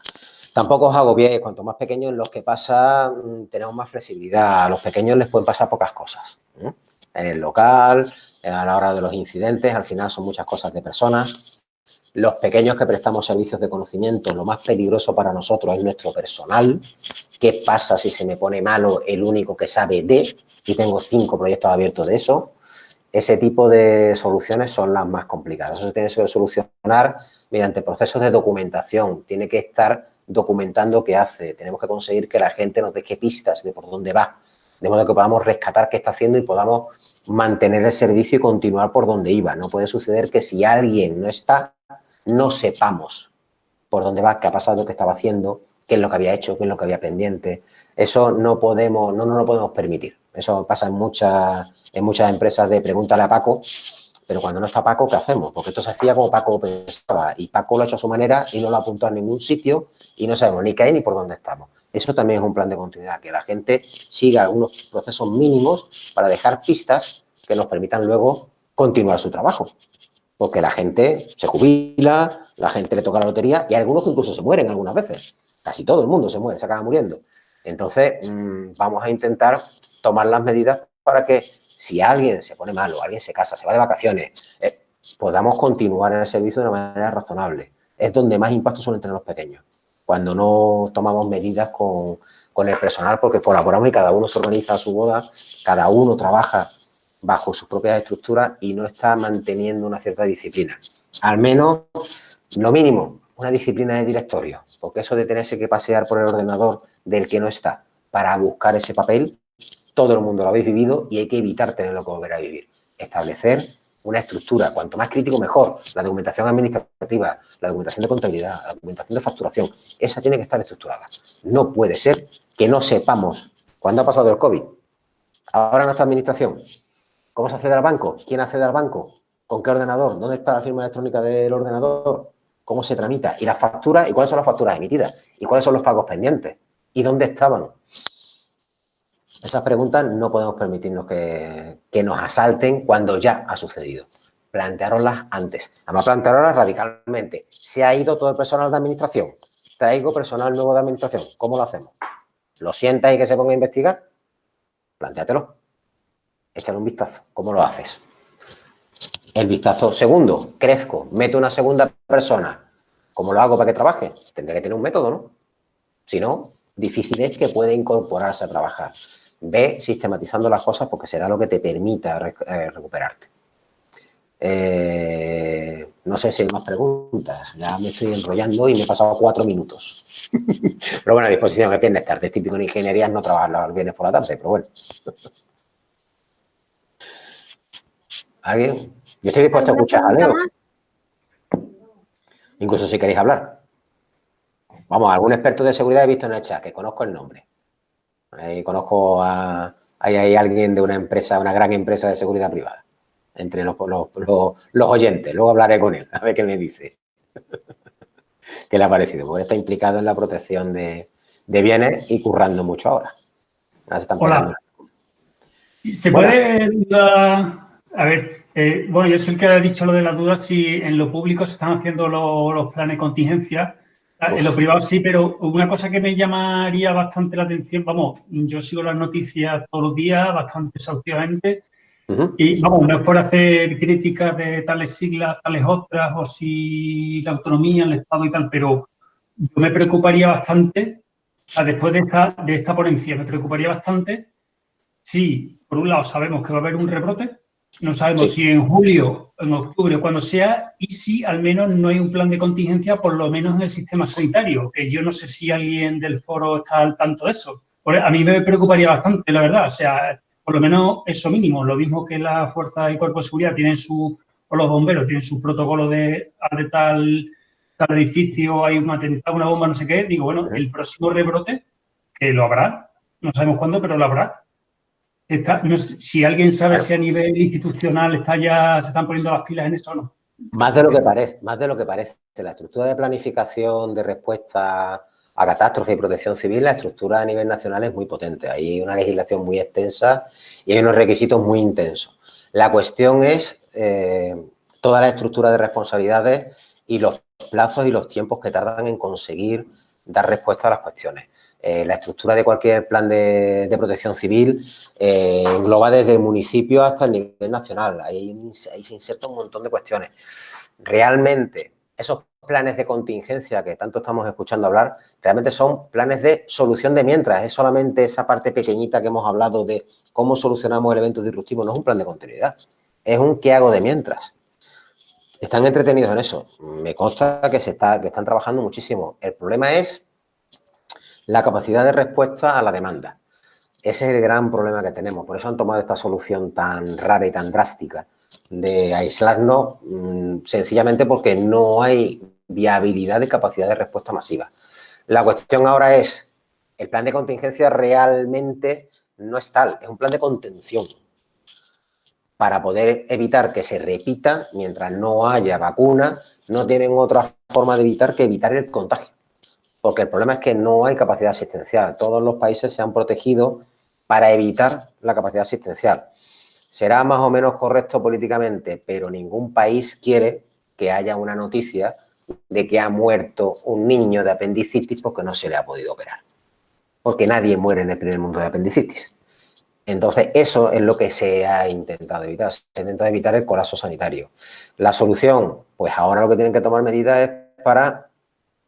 Speaker 2: tampoco os agobiéis. Cuanto más pequeños los que pasa, tenemos más flexibilidad. A los pequeños les pueden pasar pocas cosas. En el local, a la hora de los incidentes, al final son muchas cosas de personas. Los pequeños que prestamos servicios de conocimiento, lo más peligroso para nosotros es nuestro personal. ¿Qué pasa si se me pone malo el único que sabe de? Y tengo 5 proyectos abiertos de eso. Ese tipo de soluciones son las más complicadas. Eso se tiene que solucionar mediante procesos de documentación. Tiene que estar documentando qué hace. Tenemos que conseguir que la gente nos deje pistas de por dónde va, de modo que podamos rescatar qué está haciendo y podamos mantener el servicio y continuar por donde iba. No puede suceder que si alguien no está, no sepamos por dónde va, qué ha pasado, qué estaba haciendo, qué es lo que había hecho, qué es lo que había pendiente. Eso no nos lo podemos permitir. Eso pasa en muchas empresas de pregúntale a Paco, pero cuando no está Paco, ¿qué hacemos? Porque esto se hacía como Paco pensaba y Paco lo ha hecho a su manera y no lo ha apuntado en ningún sitio y no sabemos ni qué hay ni por dónde estamos. Eso también es un plan de continuidad, que la gente siga algunos procesos mínimos para dejar pistas que nos permitan luego continuar su trabajo. Porque la gente se jubila, la gente le toca la lotería y algunos incluso se mueren algunas veces. Casi todo el mundo se muere, se acaba muriendo. Entonces, vamos a intentar tomar las medidas para que si alguien se pone mal o alguien se casa, se va de vacaciones, podamos continuar en el servicio de una manera razonable. Es donde más impacto suelen tener los pequeños. Cuando no tomamos medidas con el personal, porque colaboramos y cada uno se organiza a su boda, cada uno trabaja bajo sus propias estructuras y no está manteniendo una cierta disciplina. Al menos, lo mínimo, una disciplina de directorio, porque eso de tenerse que pasear por el ordenador del que no está para buscar ese papel, todo el mundo lo habéis vivido y hay que evitar tenerlo que volver a vivir. Establecer una estructura, cuanto más crítico mejor, la documentación administrativa, la documentación de contabilidad, la documentación de facturación, esa tiene que estar estructurada. No puede ser que no sepamos cuándo ha pasado el COVID. Ahora nuestra administración, ¿cómo se accede al banco? ¿Quién accede al banco? ¿Con qué ordenador? ¿Dónde está la firma electrónica del ordenador? ¿Cómo se tramita? ¿Y las facturas? ¿Y cuáles son las facturas emitidas? ¿Y cuáles son los pagos pendientes? ¿Y dónde estaban? Esas preguntas no podemos permitirnos que nos asalten cuando ya ha sucedido. Plantearoslas antes. Además, plantearoslas radicalmente. ¿Se ha ido todo el personal de administración? ¿Traigo personal nuevo de administración? ¿Cómo lo hacemos? ¿Lo sientas y que se ponga a investigar? Plantéatelo. Échale un vistazo. ¿Cómo lo haces? El vistazo segundo. Crezco. Meto una segunda persona. ¿Cómo lo hago para que trabaje? Tendré que tener un método, ¿no? Si no, difícil es que pueda incorporarse a trabajar. Ve sistematizando las cosas porque será lo que te permita recuperarte. No sé si hay más preguntas. Ya me estoy enrollando y me he pasado 4 minutos. Pero bueno, a disposición, es viernes tarde. Es típico en ingeniería no trabajar los viernes por la tarde, pero bueno. ¿Alguien? Yo estoy dispuesto a escuchar a Leo. Incluso si queréis hablar. Vamos, algún experto de seguridad he visto en el chat, que conozco el nombre. Ahí conozco a... Hay alguien de una empresa, una gran empresa de seguridad privada, entre los oyentes. Luego hablaré con él, a ver qué me dice. ¿Qué le ha parecido? Porque está implicado en la protección de bienes y currando mucho ahora. Ahora se están pegando.
Speaker 3: ¿Se puede dar... A ver, bueno, yo soy el que ha dicho lo de las dudas, si en lo público se están haciendo los planes de contingencia. En lo privado sí, pero una cosa que me llamaría bastante la atención, vamos, yo sigo las noticias todos los días, bastante exhaustivamente, y vamos, no es por hacer críticas de tales siglas, tales otras, o si la autonomía, el Estado y tal, pero yo me preocuparía bastante, después de esta ponencia, me preocuparía bastante si, por un lado, sabemos que va a haber un rebrote, no sabemos si en julio, en octubre o cuando sea, y si al menos no hay un plan de contingencia, por lo menos en el sistema sanitario, que yo no sé si alguien del foro está al tanto de eso. A mí me preocuparía bastante, la verdad, o sea, por lo menos eso mínimo, lo mismo que la Fuerza y Cuerpo de Seguridad tienen o los bomberos tienen su protocolo de tal edificio, hay un atentado, una bomba, no sé qué, digo, bueno, el próximo rebrote, que lo habrá, no sabemos cuándo, pero lo habrá. No sé, si alguien sabe si a nivel institucional se están poniendo las pilas en eso o no.
Speaker 2: Más de lo que parece. La estructura de planificación de respuesta a catástrofe y protección civil, la estructura a nivel nacional es muy potente. Hay una legislación muy extensa y hay unos requisitos muy intensos. La cuestión es toda la estructura de responsabilidades y los plazos y los tiempos que tardan en conseguir dar respuesta a las cuestiones. La estructura de cualquier plan de protección civil engloba desde el municipio hasta el nivel nacional. Ahí se inserta un montón de cuestiones. Realmente, esos planes de contingencia que tanto estamos escuchando hablar, realmente son planes de solución de mientras. Es solamente esa parte pequeñita que hemos hablado de cómo solucionamos el evento disruptivo. No es un plan de continuidad. Es un qué hago de mientras. Están entretenidos en eso. Me consta que están trabajando muchísimo. El problema es la capacidad de respuesta a la demanda. Ese es el gran problema que tenemos. Por eso han tomado esta solución tan rara y tan drástica de aislarnos, sencillamente porque no hay viabilidad de capacidad de respuesta masiva. La cuestión ahora es, el plan de contingencia realmente no es tal, es un plan de contención para poder evitar que se repita mientras no haya vacuna. No tienen otra forma de evitar que evitar el contagio. Porque el problema es que no hay capacidad asistencial. Todos los países se han protegido para evitar la capacidad asistencial. Será más o menos correcto políticamente, pero ningún país quiere que haya una noticia de que ha muerto un niño de apendicitis porque no se le ha podido operar. Porque nadie muere en el primer mundo de apendicitis. Entonces, eso es lo que se ha intentado evitar. Se ha intentado evitar el colapso sanitario. La solución, pues ahora lo que tienen que tomar medidas es para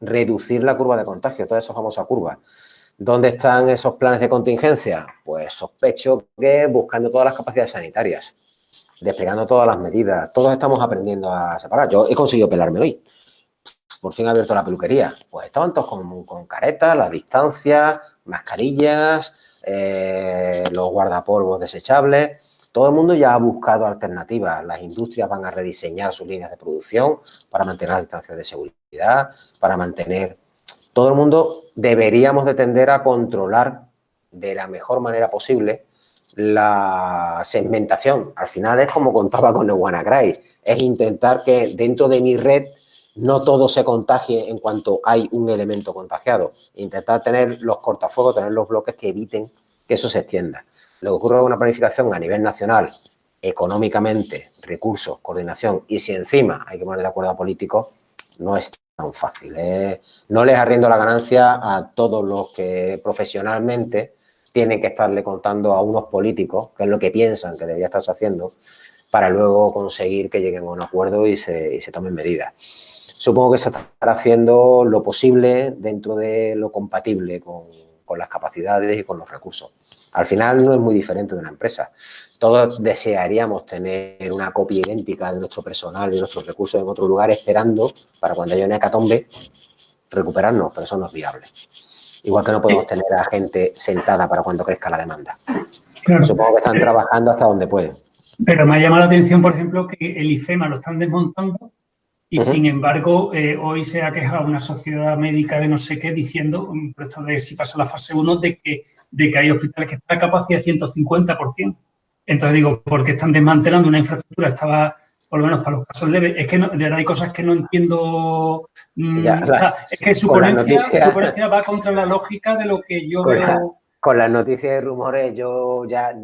Speaker 2: reducir la curva de contagio, toda esa famosa curva. ¿Dónde están esos planes de contingencia? Pues sospecho que buscando todas las capacidades sanitarias, desplegando todas las medidas. Todos estamos aprendiendo a separar. Yo he conseguido pelarme hoy. Por fin he abierto la peluquería. Pues estaban todos con caretas, las distancias, mascarillas, los guardapolvos desechables. Todo el mundo ya ha buscado alternativas. Las industrias van a rediseñar sus líneas de producción para mantener las distancias de seguridad, para mantener... Todo el mundo deberíamos de tender a controlar de la mejor manera posible la segmentación. Al final es como contaba con el WannaCry. Es intentar que dentro de mi red no todo se contagie en cuanto hay un elemento contagiado. Intentar tener los cortafuegos, tener los bloques que eviten que eso se extienda. Lo que ocurre con una planificación a nivel nacional, económicamente, recursos, coordinación, y si encima hay que poner de acuerdo a políticos, no es tan fácil. No les arriendo la ganancia a todos los que profesionalmente tienen que estarle contando a unos políticos, que es lo que piensan que debería estarse haciendo, para luego conseguir que lleguen a un acuerdo y se tomen medidas. Supongo que se estará haciendo lo posible dentro de lo compatible con las capacidades y con los recursos. Al final no es muy diferente de una empresa. Todos desearíamos tener una copia idéntica de nuestro personal y de nuestros recursos en otro lugar esperando para cuando haya una hecatombe recuperarnos, pero eso no es viable. Igual que no podemos tener a gente sentada para cuando crezca la demanda. Claro. Supongo que están trabajando hasta donde pueden.
Speaker 3: Pero me ha llamado la atención, por ejemplo, que el IFEMA lo están desmontando y, sin embargo, hoy se ha quejado una sociedad médica de no sé qué diciendo, por esto de si pasa la fase 1, de que hay hospitales que están a capacidad 150%. Entonces digo, ¿por qué están desmantelando una infraestructura? Estaba, por lo menos para los casos leves. Es que no, de verdad hay cosas que no entiendo. Es que su ponencia va contra la lógica de lo que yo veo.
Speaker 2: Con las noticias y rumores, yo ya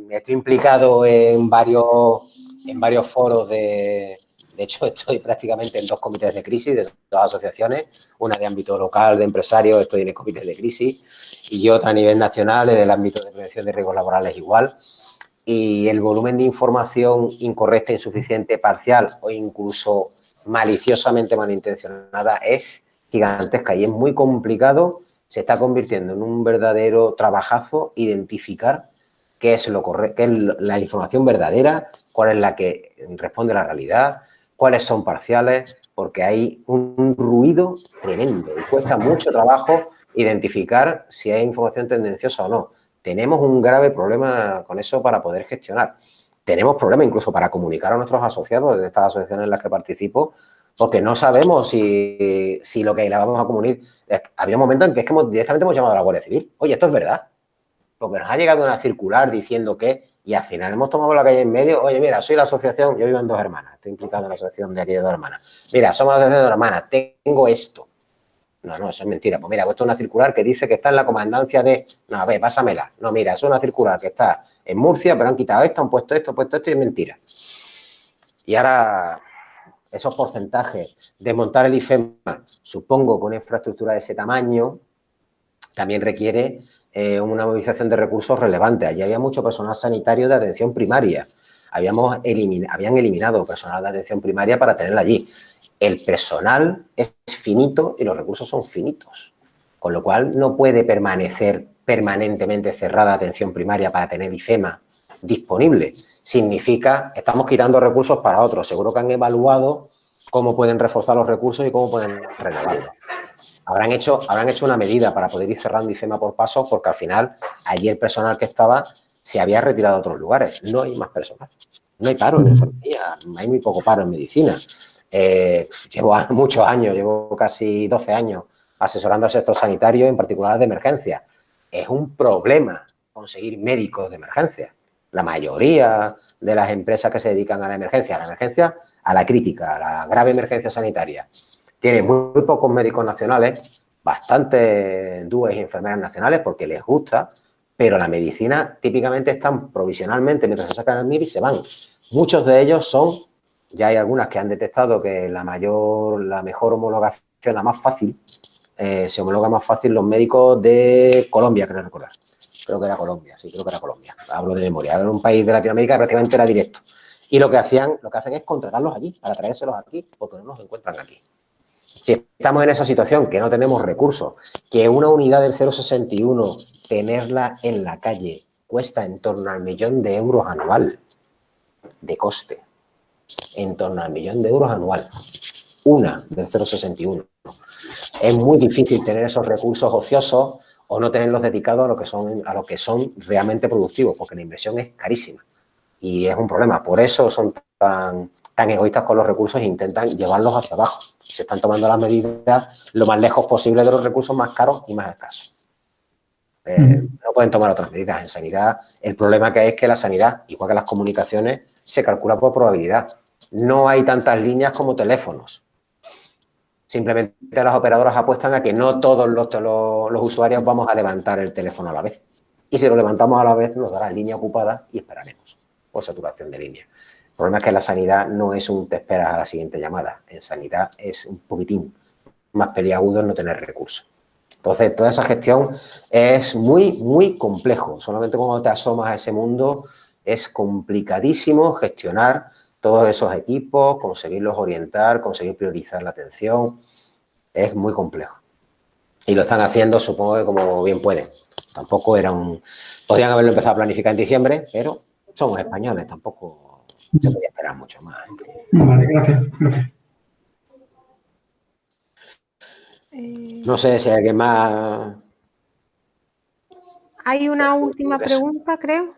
Speaker 2: estoy implicado en varios foros de hecho, estoy prácticamente en 2 comités de crisis de 2 asociaciones, una de ámbito local de empresarios, estoy en el comité de crisis, y otra a nivel nacional en el ámbito de prevención de riesgos laborales igual. Y el volumen de información incorrecta, insuficiente, parcial o incluso maliciosamente malintencionada es gigantesca y es muy complicado. Se está convirtiendo en un verdadero trabajazo identificar qué es lo correcto, qué es la información verdadera, cuál es la que responde a la realidad, cuáles son parciales, porque hay un ruido tremendo y cuesta mucho trabajo identificar si hay información tendenciosa o no. Tenemos un grave problema con eso para poder gestionar. Tenemos problemas incluso para comunicar a nuestros asociados de estas asociaciones en las que participo, porque no sabemos si lo que le vamos a comunicar. Había un momento en que es que directamente hemos llamado a la Guardia Civil. Oye, esto es verdad. Porque nos ha llegado una circular diciendo que, y al final hemos tomado la calle en medio. Oye, mira, soy la asociación, yo vivo en Dos Hermanas, estoy implicado en la asociación de aquí de Dos Hermanas. Mira, somos la asociación de Dos Hermanas, tengo esto. No, eso es mentira. Pues mira, esto es una circular que dice que está en la comandancia de... No, a ver, pásamela. No, mira, es una circular que está en Murcia, pero han quitado esto, han puesto esto y es mentira. Y ahora, esos porcentajes de montar el IFEMA, supongo que una infraestructura de ese tamaño también requiere una movilización de recursos relevante. Allí había mucho personal sanitario de atención primaria. Habían eliminado personal de atención primaria para tenerla allí. El personal es finito y los recursos son finitos, con lo cual no puede permanecer permanentemente cerrada atención primaria para tener IFEMA disponible. Significa que estamos quitando recursos para otros. Seguro que han evaluado cómo pueden reforzar los recursos y cómo pueden renovarlos. Habrán hecho una medida para poder ir cerrando IFEMA por pasos, porque al final allí el personal que estaba se había retirado a otros lugares. No hay más personal. No hay paro en enfermería, hay muy poco paro en medicina. Llevo muchos años, llevo casi 12 años asesorando al sector sanitario, en particular de emergencia. Es un problema conseguir médicos de emergencia. La mayoría de las empresas que se dedican a la emergencia, a la crítica, a la grave emergencia sanitaria, tiene muy pocos médicos nacionales bastantes DUEs y enfermeras nacionales porque les gusta, pero la medicina típicamente están provisionalmente mientras se sacan el MIR y se van. Muchos de ellos son, ya hay algunas que han detectado que la mejor homologación, la más fácil, se homologa más fácil los médicos de Colombia, creo recordar. Creo que era Colombia, sí, creo que era Colombia. Hablo de memoria. Era un país de Latinoamérica que prácticamente era directo. Y lo que hacen es contratarlos allí, para traérselos aquí, porque no los encuentran aquí. Si estamos en esa situación, que no tenemos recursos, que una unidad del 061, tenerla en la calle, cuesta en torno al 1.000.000 de euros anual de coste. En torno al 1.000.000 de euros anual. Una del 061. Es muy difícil tener esos recursos ociosos o no tenerlos dedicados a lo que son realmente productivos, porque la inversión es carísima. Y es un problema. Por eso son tan egoístas con los recursos e intentan llevarlos hacia abajo. Se están tomando las medidas lo más lejos posible de los recursos más caros y más escasos. No pueden tomar otras medidas. En sanidad, el problema que hay es que la sanidad, igual que las comunicaciones, se calcula por probabilidad. No hay tantas líneas como teléfonos. Simplemente las operadoras apuestan a que no todos los usuarios vamos a levantar el teléfono a la vez. Y si lo levantamos a la vez, nos dará línea ocupada y esperaremos por saturación de línea. El problema es que en la sanidad no es un te esperas a la siguiente llamada. En sanidad es un poquitín más peliagudo no tener recursos. Entonces, toda esa gestión es muy, muy complejo. Solamente cuando te asomas a ese mundo es complicadísimo gestionar todos esos equipos, conseguirlos orientar, conseguir priorizar la atención. Es muy complejo. Y lo están haciendo, supongo que como bien pueden. Tampoco podrían haberlo empezado a planificar en diciembre, pero somos españoles, tampoco se podía esperar mucho más.
Speaker 3: Vale, gracias.
Speaker 2: No sé si hay alguien más.
Speaker 1: Hay una última pregunta, creo.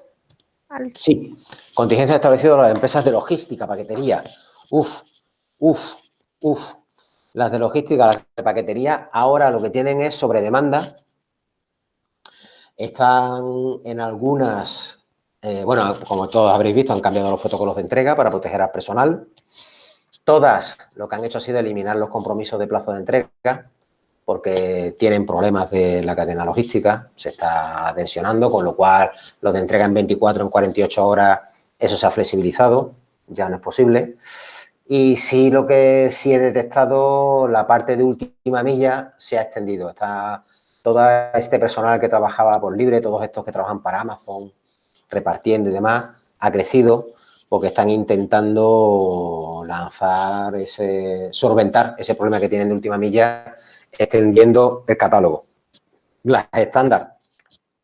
Speaker 2: Sí, contingencia establecida en las empresas de logística, paquetería. Las de logística, las de paquetería, ahora lo que tienen es sobredemanda. Están en algunas, bueno, como todos habréis visto, han cambiado los protocolos de entrega para proteger al personal. Todas lo que han hecho ha sido eliminar los compromisos de plazo de entrega porque tienen problemas de la cadena logística, se está tensionando, con lo cual lo de entrega en 24, en 48 horas, eso se ha flexibilizado, ya no es posible. Y sí, lo que sí he detectado, la parte de última milla se ha extendido. Está todo este personal que trabajaba por libre, todos estos que trabajan para Amazon, repartiendo y demás, ha crecido porque están intentando solventar ese problema que tienen de última milla, extendiendo el catálogo. Las estándar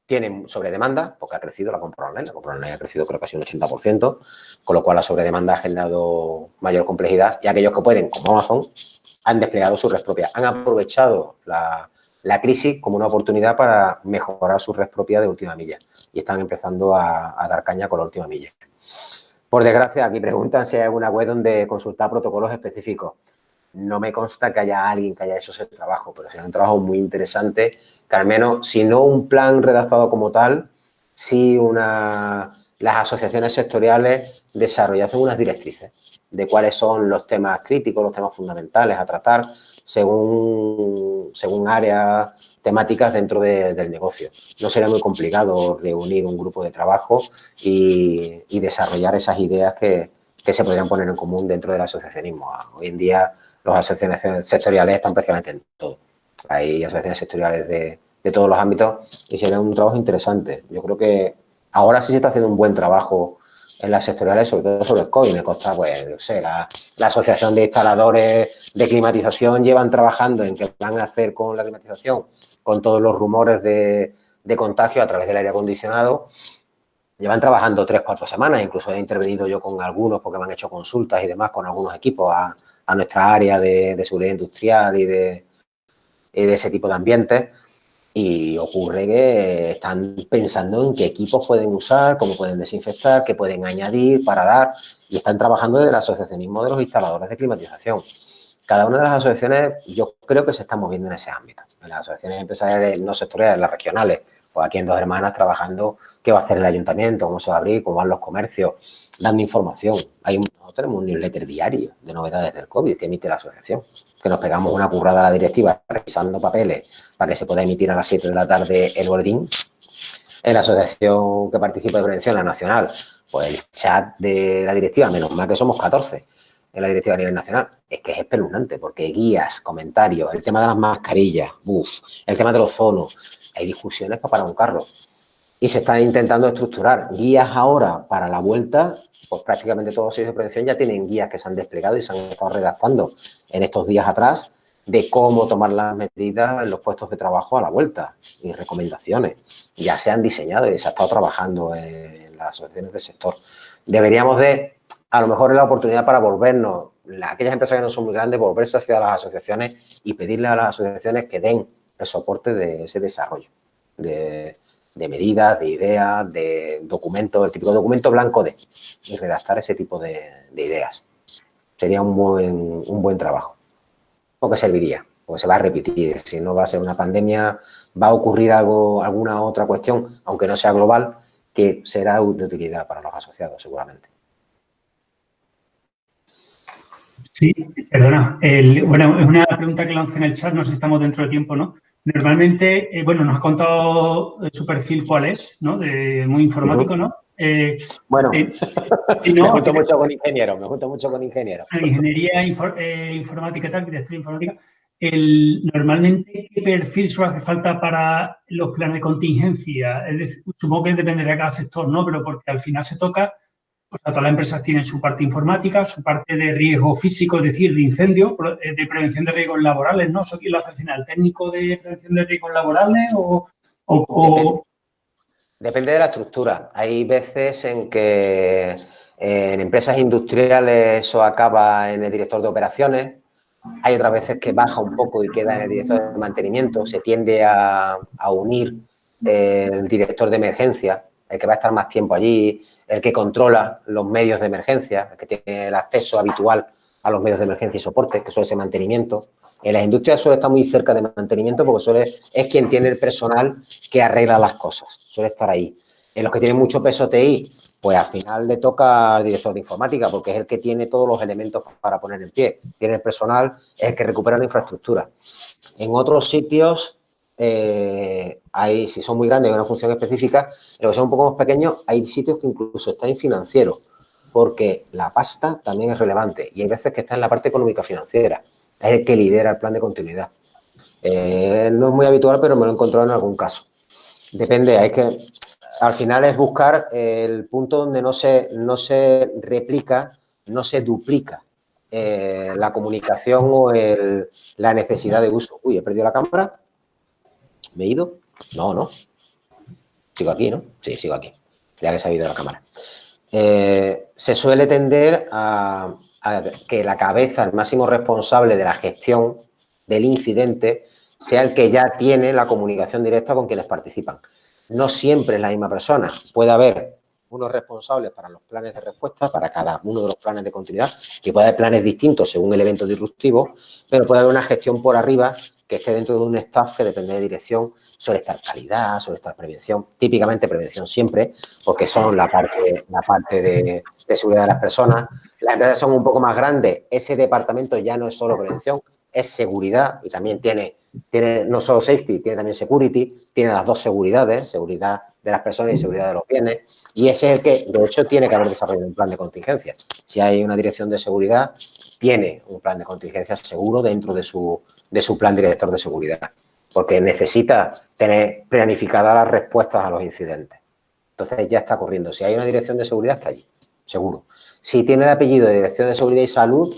Speaker 2: tienen sobredemanda porque ha crecido la compra online. La compra online ha crecido creo que casi un 80%, con lo cual la sobredemanda ha generado mayor complejidad y aquellos que pueden, como Amazon, han desplegado su red propia. Han aprovechado la crisis como una oportunidad para mejorar su red propia de última milla y están empezando a dar caña con la última milla. Por desgracia, aquí preguntan si hay alguna web donde consultar protocolos específicos. No me consta que haya alguien que haya hecho ese trabajo, pero es un trabajo muy interesante que al menos, si no un plan redactado como tal, sí las asociaciones sectoriales desarrollasen unas directrices de cuáles son los temas críticos, los temas fundamentales a tratar según áreas temáticas dentro del negocio. No sería muy complicado reunir un grupo de trabajo y desarrollar esas ideas que se podrían poner en común dentro del asociacionismo. Hoy en día las asociaciones sectoriales están prácticamente en todo. Hay asociaciones sectoriales de todos los ámbitos y sería un trabajo interesante. Yo creo que ahora sí se está haciendo un buen trabajo en las sectoriales, sobre todo sobre el COVID. Me consta, pues, no sé, la Asociación de Instaladores de Climatización llevan trabajando en qué van a hacer con la climatización, con todos los rumores de contagio a través del aire acondicionado. Llevan trabajando 3-4 semanas, incluso he intervenido yo con algunos porque me han hecho consultas y demás con algunos equipos a nuestra área de seguridad industrial y de ese tipo de ambientes. Y ocurre que están pensando en qué equipos pueden usar, cómo pueden desinfectar, qué pueden añadir para dar, y están trabajando desde el asociacionismo de los instaladores de climatización. Cada una de las asociaciones yo creo que se está moviendo en ese ámbito. En las asociaciones empresariales no sectoriales, las regionales, pues aquí en Dos Hermanas trabajando qué va a hacer el ayuntamiento, cómo se va a abrir, cómo van los comercios. dando información. Nosotros tenemos un newsletter diario de novedades del COVID que emite la asociación, que nos pegamos una currada a la directiva revisando papeles para que se pueda emitir a las 7 de la tarde el boletín. En la asociación que participa de prevención, la nacional, pues el chat de la directiva, menos mal que somos 14 en la directiva a nivel nacional, es que es espeluznante, porque guías, comentarios, el tema de las mascarillas, el tema del ozono, hay discusiones para parar un carro. Y se está intentando estructurar guías ahora para la vuelta, pues prácticamente todos los servicios de prevención ya tienen guías que se han desplegado y se han estado redactando en estos días atrás de cómo tomar las medidas en los puestos de trabajo a la vuelta y recomendaciones. Ya se han diseñado y se ha estado trabajando en las asociaciones del sector. Deberíamos de, a lo mejor, es la oportunidad para volvernos, aquellas empresas que no son muy grandes, volverse hacia las asociaciones y pedirle a las asociaciones que den el soporte de ese desarrollo, de medidas, de ideas, de documentos, el típico documento blanco y redactar ese tipo de ideas. Sería un buen trabajo. ¿O que serviría? Porque se va a repetir. Si no va a ser una pandemia, va a ocurrir alguna otra cuestión, aunque no sea global, que será de utilidad para los asociados, seguramente.
Speaker 3: Sí, perdona. Bueno, es una pregunta que lancé en el chat, no sé si estamos dentro de tiempo, ¿no? Normalmente, bueno, nos ha contado su perfil cuál es, ¿no? Muy informático, ¿no?
Speaker 2: Bueno,
Speaker 3: no,
Speaker 2: me junto mucho con ingenieros.
Speaker 3: Ingeniería informática y tal, arquitectura informática. Normalmente, ¿qué perfil suele hacer falta para los planes de contingencia? Es decir, supongo que dependerá de cada sector, ¿no? Pero porque al final se toca, pues todas las empresas tienen su parte informática, su parte de riesgo físico, es decir, de incendio, de prevención de riesgos laborales, ¿no? ¿Eso quién lo hace al final? ¿Técnico de prevención de riesgos laborales
Speaker 2: Depende de la estructura. Hay veces en que en empresas industriales eso acaba en el director de operaciones. Hay otras veces que baja un poco y queda en el director de mantenimiento. Se tiende a unir el director de emergencia, el que va a estar más tiempo allí, el que controla los medios de emergencia, el que tiene el acceso habitual a los medios de emergencia y soporte, que suele ser mantenimiento. En las industrias suele estar muy cerca de mantenimiento porque es quien tiene el personal que arregla las cosas, suele estar ahí. En los que tienen mucho peso TI, pues al final le toca al director de informática porque es el que tiene todos los elementos para poner en pie. Tiene el personal, es el que recupera la infraestructura. En otros sitios, si son muy grandes y una función específica, en los que son un poco más pequeños, hay sitios que incluso están en financiero, porque la pasta también es relevante y hay veces que está en la parte económica financiera. Es el que lidera el plan de continuidad. No es muy habitual, pero me lo he encontrado en algún caso. Depende, hay que... Al final es buscar el punto donde no se replica, no se duplica la comunicación o la necesidad de uso. Uy, ¿he perdido la cámara? ¿Me he ido? No. Sigo aquí, ¿no? Sí, sigo aquí. Ya que se ha ido la cámara. Se suele tender a que la cabeza, el máximo responsable de la gestión del incidente, sea el que ya tiene la comunicación directa con quienes participan. No siempre es la misma persona. Puede haber unos responsables para los planes de respuesta, para cada uno de los planes de continuidad, que puede haber planes distintos según el evento disruptivo, pero puede haber una gestión por arriba que esté dentro de un staff que depende de dirección. Suele estar calidad, suele estar prevención, típicamente prevención siempre, porque son la parte de seguridad de las personas. Las empresas son un poco más grandes, ese departamento ya no es solo prevención, es seguridad y también tiene no solo safety, tiene también security, tiene las dos seguridades, seguridad de las personas y seguridad de los bienes, y ese es el que, de hecho, tiene que haber desarrollado un plan de contingencia. Si hay una dirección de seguridad, tiene un plan de contingencia seguro dentro de su plan director de seguridad, porque necesita tener planificadas las respuestas a los incidentes. Entonces ya está corriendo. Si hay una dirección de seguridad, está allí, seguro. Si tiene el apellido de Dirección de Seguridad y Salud,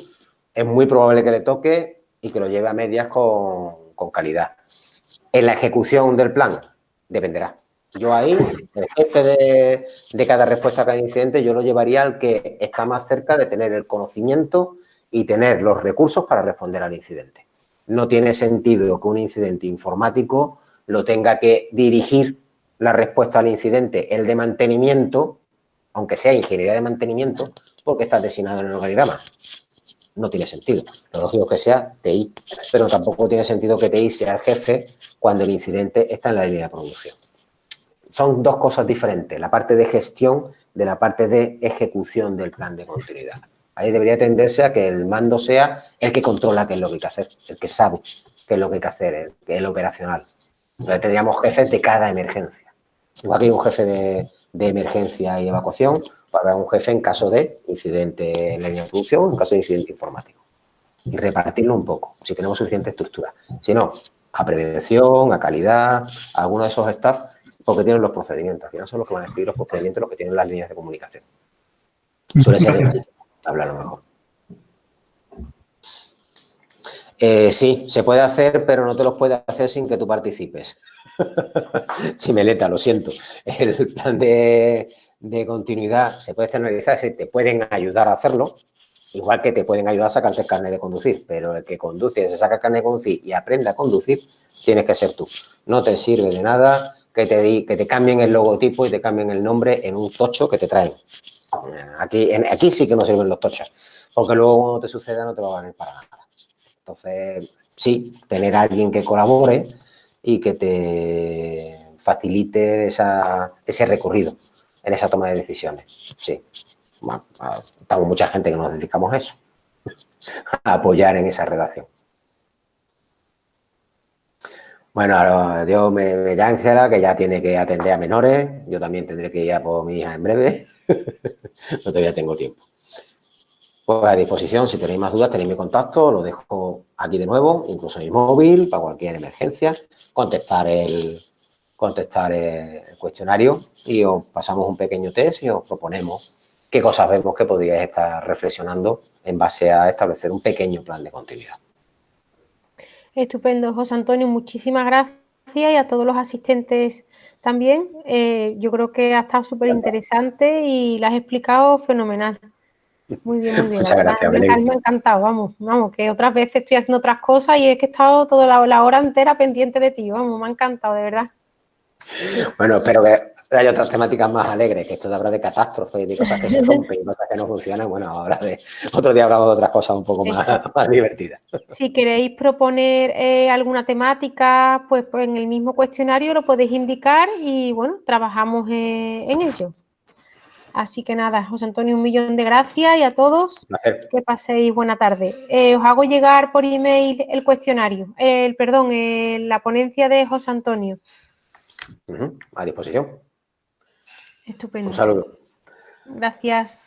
Speaker 2: es muy probable que le toque y que lo lleve a medias con calidad. En la ejecución del plan, dependerá. Yo ahí, el jefe de cada respuesta a cada incidente, yo lo llevaría al que está más cerca de tener el conocimiento y tener los recursos para responder al incidente. No tiene sentido que un incidente informático lo tenga que dirigir la respuesta al incidente, el de mantenimiento, aunque sea ingeniería de mantenimiento, porque está designado en el organigrama. No tiene sentido. Lo lógico es que sea TI, pero tampoco tiene sentido que TI sea el jefe cuando el incidente está en la línea de producción. son dos cosas diferentes, la parte de gestión de la parte de ejecución del plan de continuidad. Ahí debería tenderse a que el mando sea el que controla qué es lo que hay que hacer, el que sabe qué es lo que hay que hacer, el operacional. Entonces tendríamos jefes de cada emergencia. Igual que hay un jefe de emergencia y evacuación, pues habrá un jefe en caso de incidente en la línea de producción, en caso de incidente informático. Y repartirlo un poco, si tenemos suficiente estructura. Si no, a prevención, a calidad, a alguno de esos staff, porque tienen los procedimientos. Al final son los que van a escribir los procedimientos, los que tienen las líneas de comunicación. Suele ser así, hablar a lo mejor. Sí, se puede hacer, pero no te los puede hacer sin que tú participes. Chimeleta, lo siento. El plan de continuidad se puede externalizar, te pueden ayudar a hacerlo, igual que te pueden ayudar a sacarte el carnet de conducir, pero el que conduce, se saca el carnet de conducir y aprende a conducir, tienes que ser tú. No te sirve de nada que te cambien el logotipo y te cambien el nombre en un tocho que te traen. Aquí sí que no sirven los tochos, porque luego cuando te suceda no te va a valer para nada. Entonces, sí, tener a alguien que colabore y que te facilite ese recorrido en esa toma de decisiones. Sí, bueno, estamos mucha gente que nos dedicamos a eso, a apoyar en esa redacción. Bueno, Dios me llama Ángela, que ya tiene que atender a menores. Yo también tendré que ir a por mi hija en breve. No todavía tengo tiempo. Pues a disposición, si tenéis más dudas, tenéis mi contacto, lo dejo aquí de nuevo, incluso en mi móvil, para cualquier emergencia, contestar el cuestionario y os pasamos un pequeño test y os proponemos qué cosas vemos que podríais estar reflexionando en base a establecer un pequeño plan de continuidad.
Speaker 1: Estupendo, José Antonio, muchísimas gracias y a todos los asistentes también. Yo creo que ha estado súper interesante y lo has explicado fenomenal. Muy bien, muy bien.
Speaker 2: Muchas gracias, Belén.
Speaker 1: Me ha encantado, vamos, que otras veces estoy haciendo otras cosas y es que he estado toda la hora entera pendiente de ti, vamos, me ha encantado, de verdad.
Speaker 2: Bueno, espero que haya otras temáticas más alegres, que esto de hablar de catástrofes y de cosas que se rompen y cosas que no funcionan. Bueno, otro día hablamos de otras cosas un poco más divertidas.
Speaker 1: Si queréis proponer alguna temática, pues en el mismo cuestionario lo podéis indicar y bueno, trabajamos en ello. Así que nada, José Antonio, 1.000.000 de gracias y a todos que paséis buena tarde. Os hago llegar por email el cuestionario, la ponencia de José Antonio.
Speaker 2: A disposición.
Speaker 1: Estupendo.
Speaker 2: Un saludo.
Speaker 1: Gracias.